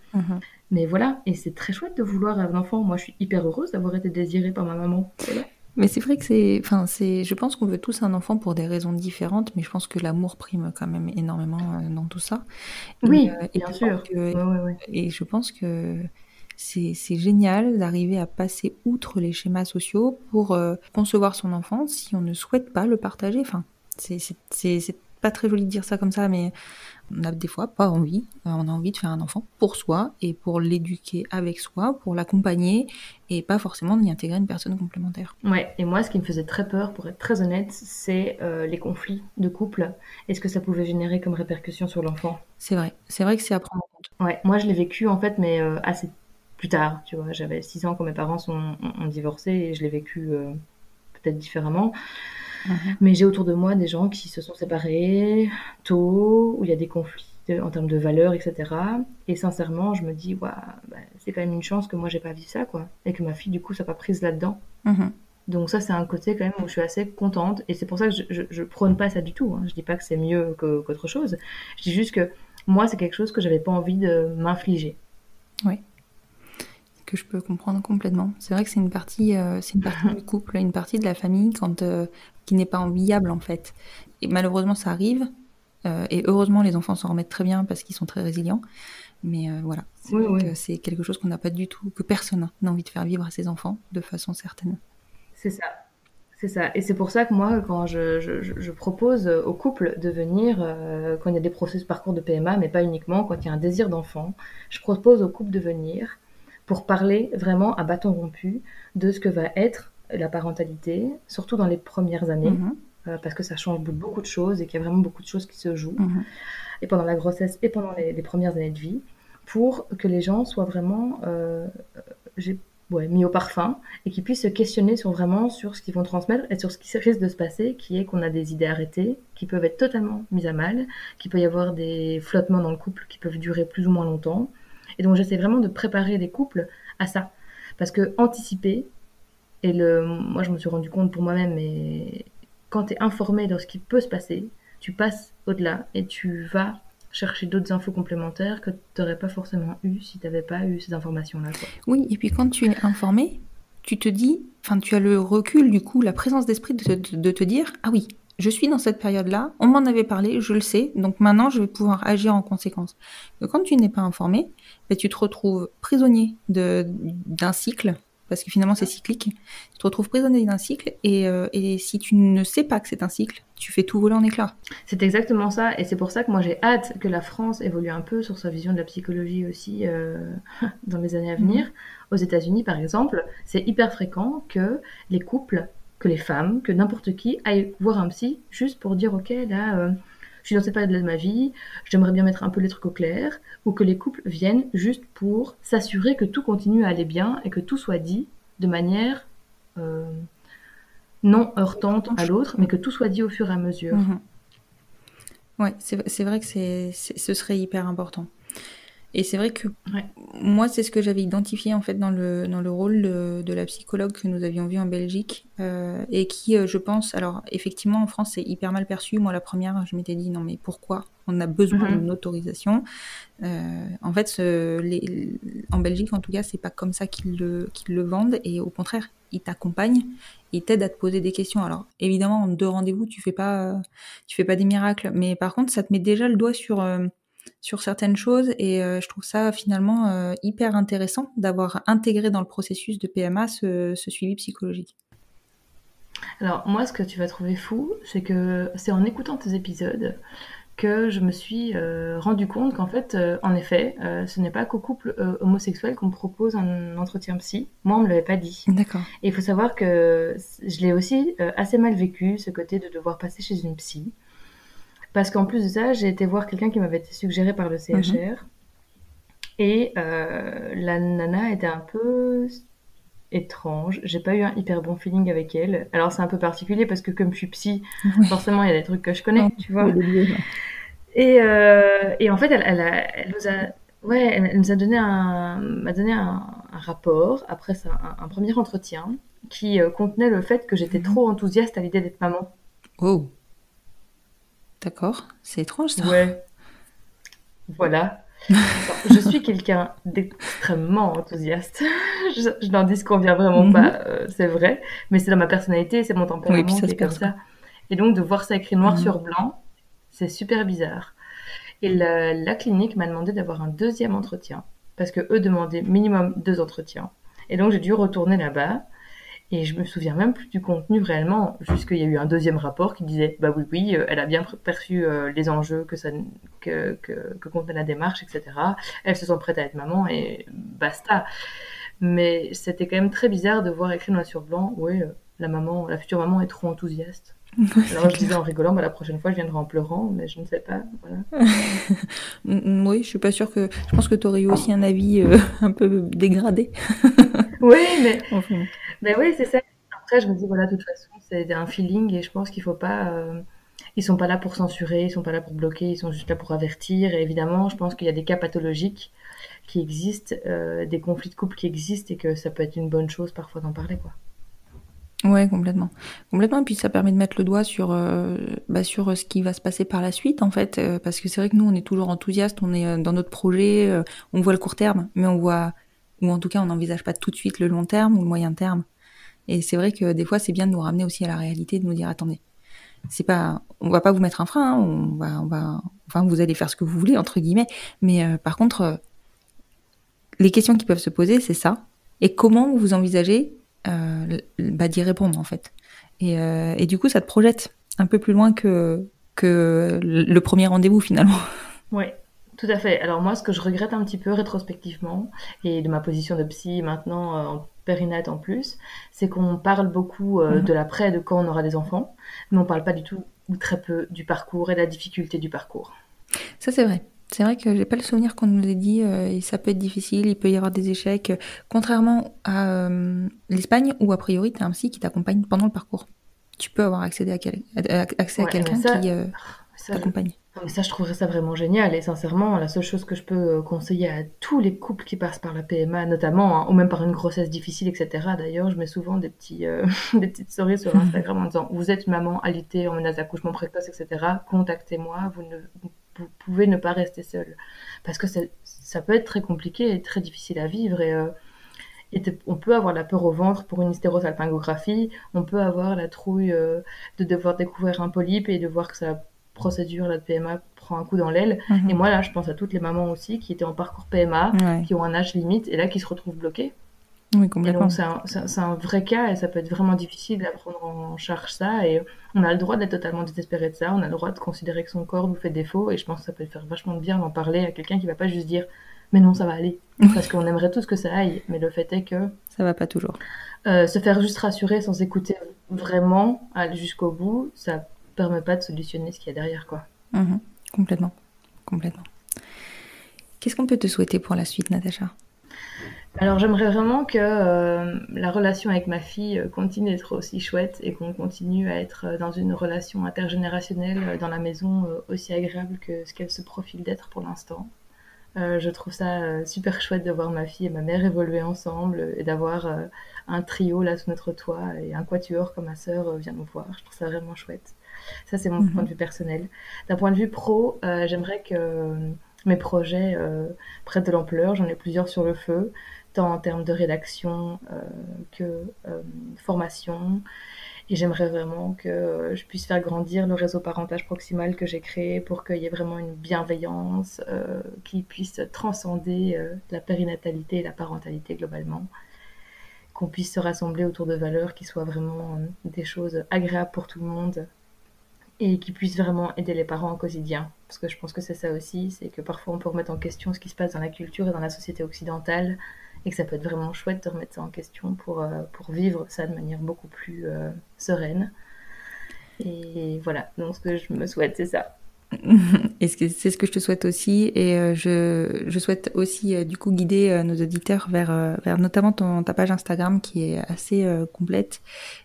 Mais voilà, et c'est très chouette de vouloir un enfant. Moi, je suis hyper heureuse d'avoir été désirée par ma maman. Voilà. Mais c'est vrai que je pense qu'on veut tous un enfant pour des raisons différentes, mais je pense que l'amour prime quand même énormément dans tout ça. Oui, Et bien je pense sûr. que, Ouais, ouais, ouais. et je pense que c'est génial d'arriver à passer outre les schémas sociaux pour concevoir son enfant si on ne souhaite pas le partager. Enfin, c'est pas très joli de dire ça comme ça, mais on a des fois pas envie. On a envie de faire un enfant pour soi et pour l'éduquer avec soi, pour l'accompagner et pas forcément d'y intégrer une personne complémentaire. Ouais, et moi, ce qui me faisait très peur, pour être très honnête, c'est les conflits de couple et ce que ça pouvait générer comme répercussion sur l'enfant. C'est vrai que c'est à prendre en compte. Ouais, moi, je l'ai vécu en fait, mais assez plus tard, tu vois. J'avais 6 ans quand mes parents ont divorcé et je l'ai vécu peut-être différemment. Mais j'ai autour de moi des gens qui se sont séparés tôt, où il y a des conflits en termes de valeurs, etc. Et sincèrement, je me dis, ouais, bah, c'est quand même une chance que moi, j'ai pas vécu ça, quoi. Et que ma fille, du coup, soit pas prise là-dedans. Mhm. Donc ça, c'est un côté quand même où je suis assez contente. Et c'est pour ça que je prône pas ça du tout, hein. Je dis pas que c'est mieux qu'autre chose. Je dis juste que moi, c'est quelque chose que j'avais pas envie de m'infliger. Oui, que je peux comprendre complètement. C'est vrai que c'est une partie du couple, une partie de la famille qui n'est pas enviable en fait. Et malheureusement, ça arrive. Et heureusement, les enfants s'en remettent très bien parce qu'ils sont très résilients. Mais voilà, c'est Oui, vrai oui, que c'est quelque chose qu'on n'a pas du tout, que personne n'a envie de faire vivre à ses enfants de façon certaine. c'est ça. C'est ça. Et c'est pour ça que moi, quand je propose aux couples de venir, quand il y a des processus parcours de PMA, mais pas uniquement, quand il y a un désir d'enfant, je propose aux couples de venir pour parler vraiment à bâton rompu de ce que va être la parentalité, surtout dans les premières années, Mhm, parce que ça change beaucoup de choses et qu'il y a vraiment beaucoup de choses qui se jouent, mhm. et pendant la grossesse et pendant les premières années de vie, pour que les gens soient vraiment j'ai mis au parfum et qu'ils puissent se questionner sur ce qu'ils vont transmettre et sur ce qui risque de se passer, qui est qu'on a des idées arrêtées qui peuvent être totalement mises à mal, qu'il peut y avoir des flottements dans le couple qui peuvent durer plus ou moins longtemps. Et donc j'essaie vraiment de préparer les couples à ça. Parce que anticiper, moi je me suis rendu compte pour moi-même, mais quand tu es informé de ce qui peut se passer, tu passes au-delà et tu vas chercher d'autres infos complémentaires que tu n'aurais pas forcément eu si tu n'avais pas eu ces informations-là, quoi. Oui, et puis quand tu es informé, tu te dis, enfin, tu as le recul, du coup, la présence d'esprit de te dire, ah oui, je suis dans cette période-là, on m'en avait parlé, je le sais, donc maintenant je vais pouvoir agir en conséquence. Mais quand tu n'es pas informé, ben, tu te retrouves prisonnier d'un cycle, parce que finalement c'est cyclique, tu te retrouves prisonnier d'un cycle, et si tu ne sais pas que c'est un cycle, tu fais tout voler en éclats. C'est exactement ça, et c'est pour ça que moi j'ai hâte que la France évolue un peu sur sa vision de la psychologie aussi dans les années à venir. Aux États-Unis, par exemple, c'est hyper fréquent que les couples, que les femmes, que n'importe qui aille voir un psy juste pour dire ok, là, je suis dans cette période de ma vie, j'aimerais bien mettre un peu les trucs au clair, ou que les couples viennent juste pour s'assurer que tout continue à aller bien et que tout soit dit de manière euh, non heurtante à l'autre, mais que tout soit dit au fur et à mesure. Mhm. Ouais, c'est vrai que ce serait hyper important. Et c'est vrai que Ouais. moi, c'est ce que j'avais identifié en fait dans le rôle de la psychologue que nous avions vue en Belgique et qui, je pense, alors effectivement en France c'est hyper mal perçu. Moi, la première, je m'étais dit non mais pourquoi on a besoin d'une autorisation En fait, en Belgique, en tout cas, c'est pas comme ça qu'ils le vendent et au contraire, ils t'accompagnent, ils t'aident à te poser des questions. Alors évidemment, en 2 rendez-vous, tu fais pas des miracles, mais par contre, ça te met déjà le doigt sur certaines choses et je trouve ça finalement hyper intéressant d'avoir intégré dans le processus de PMA ce suivi psychologique. Alors moi, ce que tu vas trouver fou, c'est que c'est en écoutant tes épisodes que je me suis rendu compte qu'en fait, en effet, ce n'est pas qu'aux couples homosexuels qu'on propose un entretien psy. Moi, on me l'avait pas dit. D'accord. Et il faut savoir que je l'ai aussi assez mal vécu, ce côté de devoir passer chez une psy. Parce qu'en plus de ça, j'ai été voir quelqu'un qui m'avait été suggéré par le CHR. Et la nana était un peu étrange. J'ai pas eu un hyper bon feeling avec elle. Alors c'est un peu particulier parce que comme je suis psy, forcément il y a des trucs que je connais, tu vois. Et en fait, elle nous a, ouais, elle nous a donné m'a donné un rapport après ça, un premier entretien qui contenait le fait que j'étais trop enthousiaste à l'idée d'être maman. Oh, d'accord, c'est étrange ça. Ouais, voilà. Bon, je suis quelqu'un d'extrêmement enthousiaste. Je n'en disconviens vraiment pas, c'est vrai. Mais c'est dans ma personnalité, c'est mon Oui, puis tempérament ça qui se est comme perçoit. ça. Et donc de voir ça écrit noir Mhm. sur blanc, c'est super bizarre. Et la clinique m'a demandé d'avoir un deuxième entretien. Parce que eux demandaient minimum 2 entretiens. Et donc j'ai dû retourner là-bas. Et je me souviens même plus du contenu réellement, juste qu'il y a eu un deuxième rapport qui disait bah oui, oui, elle a bien perçu les enjeux que contenait la démarche, etc. Elles se sont prêtes à être maman et basta. Mais c'était quand même très bizarre de voir écrit noir sur blanc, ouais, la future maman est trop enthousiaste. C'est Alors je disais clair. en rigolant, bah, la prochaine fois je viendrai en pleurant, mais je ne sais pas, voilà. Oui, je suis pas sûre que. Je pense que tu aurais eu aussi un avis un peu dégradé. Oui, Enfin bon. mais oui, c'est ça. Après, je me dis, voilà, de toute façon, c'est un feeling et je pense qu'il faut pas. Ils sont pas là pour censurer, ils sont pas là pour bloquer, ils sont juste là pour avertir. Et évidemment, je pense qu'il y a des cas pathologiques qui existent, des conflits de couple qui existent et que ça peut être une bonne chose parfois d'en parler, quoi. Ouais, complètement. Complètement. Et puis ça permet de mettre le doigt sur, sur ce qui va se passer par la suite, en fait. Parce que c'est vrai que nous, on est toujours enthousiastes, on est dans notre projet, on voit le court terme, mais on voit, ou en tout cas, on n'envisage pas tout de suite le long terme ou le moyen terme. Et c'est vrai que des fois, c'est bien de nous ramener aussi à la réalité, de nous dire, attendez, c'est pas, on va pas vous mettre un frein, hein, enfin, vous allez faire ce que vous voulez, entre guillemets. Mais par contre, les questions qui peuvent se poser, c'est ça. Et comment vous envisagez d'y répondre, en fait. Et du coup, ça te projette un peu plus loin que le premier rendez-vous, finalement. Oui, tout à fait. Alors moi, ce que je regrette un petit peu rétrospectivement, et de ma position de psy maintenant en périnate en plus, c'est qu'on parle beaucoup de l'après, de quand on aura des enfants, mais on parle pas du tout ou très peu du parcours et de la difficulté du parcours. Ça, c'est vrai. C'est vrai que j'ai pas le souvenir qu'on nous ait dit, et ça peut être difficile, il peut y avoir des échecs. Contrairement à l'Espagne, où a priori, tu as un psy qui t'accompagne pendant le parcours. Tu peux avoir accès à Ouais, mais quelqu'un qui ça, je... t'accompagne. non, mais ça, je trouverais ça vraiment génial. Et sincèrement, la seule chose que je peux conseiller à tous les couples qui passent par la PMA, notamment, hein, ou même par une grossesse difficile, etc. D'ailleurs, je mets souvent des des petites stories sur Instagram en disant vous êtes maman alitée en menace d'accouchement précoce, etc. Contactez-moi. Vous pouvez ne pas rester seule. Parce que ça peut être très compliqué et très difficile à vivre. On peut avoir la peur au ventre pour une hystérosalpingographie, on peut avoir la trouille de devoir découvrir un polype et de voir que la procédure la PMA prend un coup dans l'aile. Et moi là, je pense à toutes les mamans aussi qui étaient en parcours PMA, Ouais. qui ont un âge limite et là qui se retrouvent bloquées. Oui, Et donc complètement. c'est un vrai cas et ça peut être vraiment difficile à prendre en charge ça. Et on a le droit d'être totalement désespéré de ça, on a le droit de considérer que son corps nous fait défaut et je pense que ça peut faire vachement de bien d'en parler à quelqu'un qui va pas juste dire mais non ça va aller. Parce qu'on aimerait tous que ça aille, mais le fait est que Ça va pas toujours. se faire juste rassurer sans écouter vraiment aller jusqu'au bout, ça permet pas de solutionner ce qu'il y a derrière, quoi. Mhm. Complètement. Complètement. Qu'est-ce qu'on peut te souhaiter pour la suite, Natacha? Alors j'aimerais vraiment que la relation avec ma fille continue d'être aussi chouette et qu'on continue à être dans une relation intergénérationnelle dans la maison aussi agréable que ce qu'elle se profile d'être pour l'instant. Je trouve ça super chouette de voir ma fille et ma mère évoluer ensemble et d'avoir un trio là sous notre toit et un quatuor quand ma sœur vient nous voir. Je trouve ça vraiment chouette. Ça, c'est mon point de vue personnel. D'un point de vue pro, j'aimerais que mes projets prennent de l'ampleur. J'en ai plusieurs sur le feu, tant en termes de rédaction que formation. Et j'aimerais vraiment que je puisse faire grandir le réseau parentage proximal que j'ai créé pour qu'il y ait vraiment une bienveillance qui puisse transcender la périnatalité et la parentalité globalement. Qu'on puisse se rassembler autour de valeurs qui soient vraiment des choses agréables pour tout le monde et qui puissent vraiment aider les parents au quotidien. Parce que je pense que c'est ça aussi, c'est que parfois on peut remettre en question ce qui se passe dans la culture et dans la société occidentale et que ça peut être vraiment chouette de remettre ça en question pour vivre ça de manière beaucoup plus sereine. Et voilà, donc ce que je me souhaite, c'est ça. Et c'est ce que je te souhaite aussi. Et je souhaite aussi du coup guider nos auditeurs vers notamment ta page Instagram qui est assez complète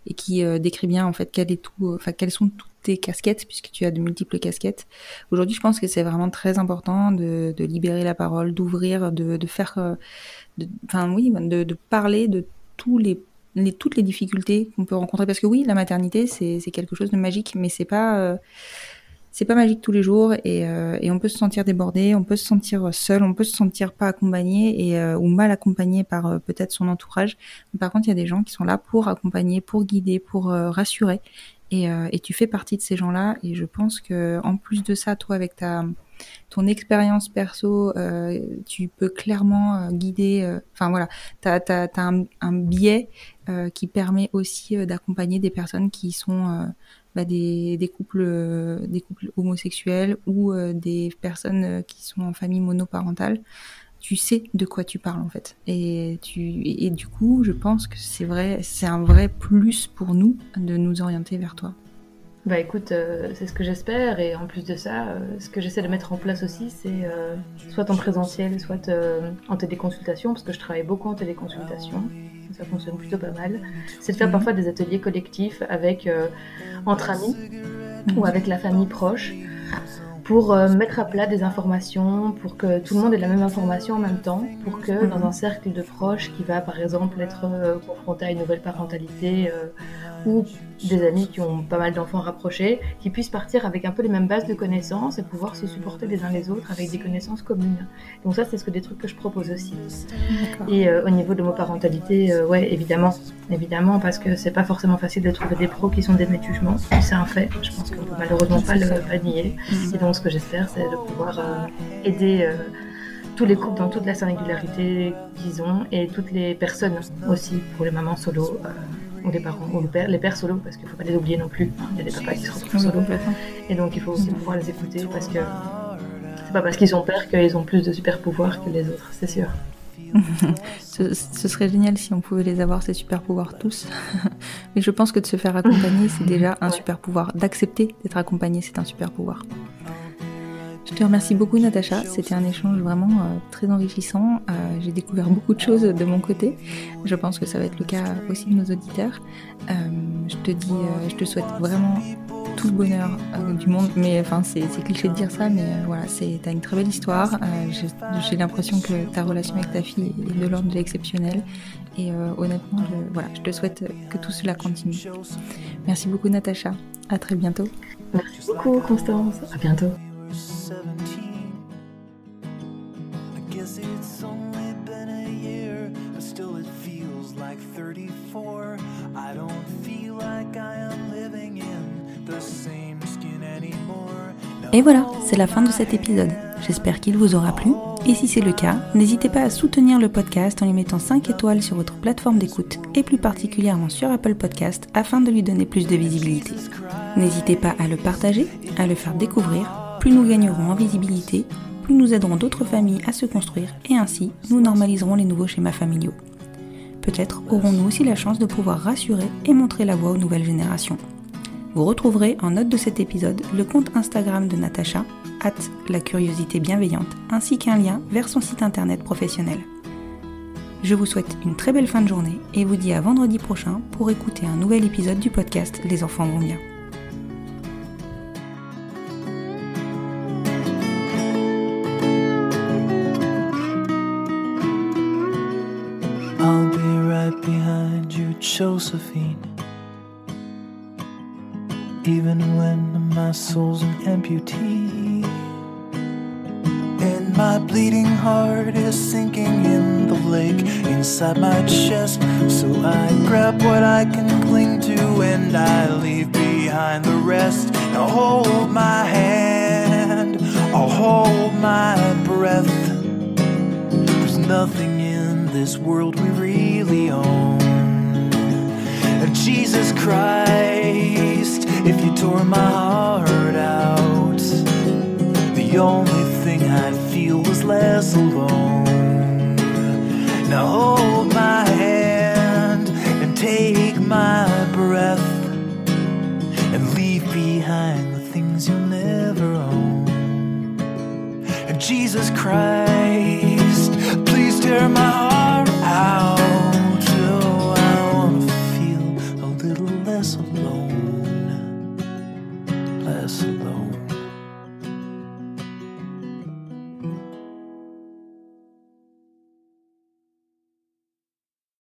et qui décrit bien en fait quelles sont toutes tes casquettes puisque tu as de multiples casquettes. Aujourd'hui, je pense que c'est vraiment très important de libérer la parole, d'ouvrir, de faire, de parler de toutes les difficultés qu'on peut rencontrer parce que oui, la maternité c'est quelque chose de magique, mais c'est pas magique tous les jours et on peut se sentir débordé, on peut se sentir seul, on peut se sentir pas accompagné ou mal accompagné par peut-être son entourage. Mais par contre, il y a des gens qui sont là pour accompagner, pour guider, pour rassurer et tu fais partie de ces gens-là et je pense que en plus de ça, toi avec ton expérience perso, tu peux clairement guider. Enfin voilà, t'as un biais qui permet aussi d'accompagner des personnes qui sont des couples homosexuels ou des personnes qui sont en famille monoparentale. Tu sais de quoi tu parles en fait, et du coup, je pense que c'est un vrai plus pour nous de nous orienter vers toi. Bah écoute, c'est ce que j'espère, et en plus de ça, ce que j'essaie de mettre en place aussi, c'est soit en présentiel, soit en téléconsultation, parce que je travaille beaucoup en téléconsultation, ça fonctionne plutôt pas mal, c'est de faire parfois des ateliers collectifs entre amis ou avec la famille proche, pour mettre à plat des informations, pour que tout le monde ait la même information en même temps, pour que dans un cercle de proches qui va par exemple être confronté à une nouvelle parentalité ou des amis qui ont pas mal d'enfants rapprochés, qui puissent partir avec un peu les mêmes bases de connaissances et pouvoir se supporter les uns les autres avec des connaissances communes. Donc ça, c'est des trucs que je propose aussi. D'accord. Et au niveau de l'homoparentalité, ouais, évidemment, parce que c'est pas forcément facile de trouver des pros qui sont des maîtres jugements, c'est un fait, je pense qu'on peut malheureusement pas le nier. Et donc ce que j'espère, c'est de pouvoir aider tous les couples dans toute la singularité qu'ils ont, et toutes les personnes aussi, pour les mamans solo, ou les parents, ou les pères solo, parce qu'il ne faut pas les oublier non plus. Il y a des papas qui se retrouvent solo. Et donc il faut aussi pouvoir les écouter, parce que c'est pas parce qu'ils sont pères qu'ils ont plus de super pouvoirs que les autres, c'est sûr. Ce serait génial si on pouvait les avoir, ces super pouvoirs tous. Mais je pense que de se faire accompagner, c'est déjà un super pouvoir. D'accepter d'être accompagné, c'est un super pouvoir. Je te remercie beaucoup, Natacha. C'était un échange vraiment très enrichissant. J'ai découvert beaucoup de choses de mon côté. Je pense que ça va être le cas aussi de nos auditeurs. Je te souhaite vraiment tout le bonheur du monde. Mais enfin, c'est cliché de dire ça, mais voilà, t'as une très belle histoire. J'ai l'impression que ta relation avec ta fille est de l'ordre de l'exceptionnel. Et honnêtement, je te souhaite que tout cela continue. Merci beaucoup, Natacha. À très bientôt. Merci beaucoup, Constance. À bientôt. 17. I guess it's only been a year, but still it feels like 34. I don't feel like I am living in the same skin anymore. Et voilà, c'est la fin de cet épisode. J'espère qu'il vous aura plu. Et si c'est le cas, n'hésitez pas à soutenir le podcast en lui mettant 5 étoiles sur votre plateforme d'écoute et plus particulièrement sur Apple Podcast afin de lui donner plus de visibilité. N'hésitez pas à le partager, à le faire découvrir. Plus nous gagnerons en visibilité, plus nous aiderons d'autres familles à se construire et ainsi nous normaliserons les nouveaux schémas familiaux. Peut-être aurons-nous aussi la chance de pouvoir rassurer et montrer la voie aux nouvelles générations. Vous retrouverez en note de cet épisode le compte Instagram de Natacha, @lacuriositébienveillante, ainsi qu'un lien vers son site internet professionnel. Je vous souhaite une très belle fin de journée et vous dis à vendredi prochain pour écouter un nouvel épisode du podcast Les enfants vont bien. I'll be right behind you, Josephine. Even when my soul's an amputee, and my bleeding heart is sinking in the lake inside my chest. So I grab what I can cling to and I leave behind the rest. Now hold my hand, I'll hold my breath. There's nothing in this world we really own. And Jesus Christ, if you tore my heart out, the only thing I'd feel was less alone. Now hold my hand and take my breath and leave behind the things you'll never own. And Jesus Christ, please tear my heart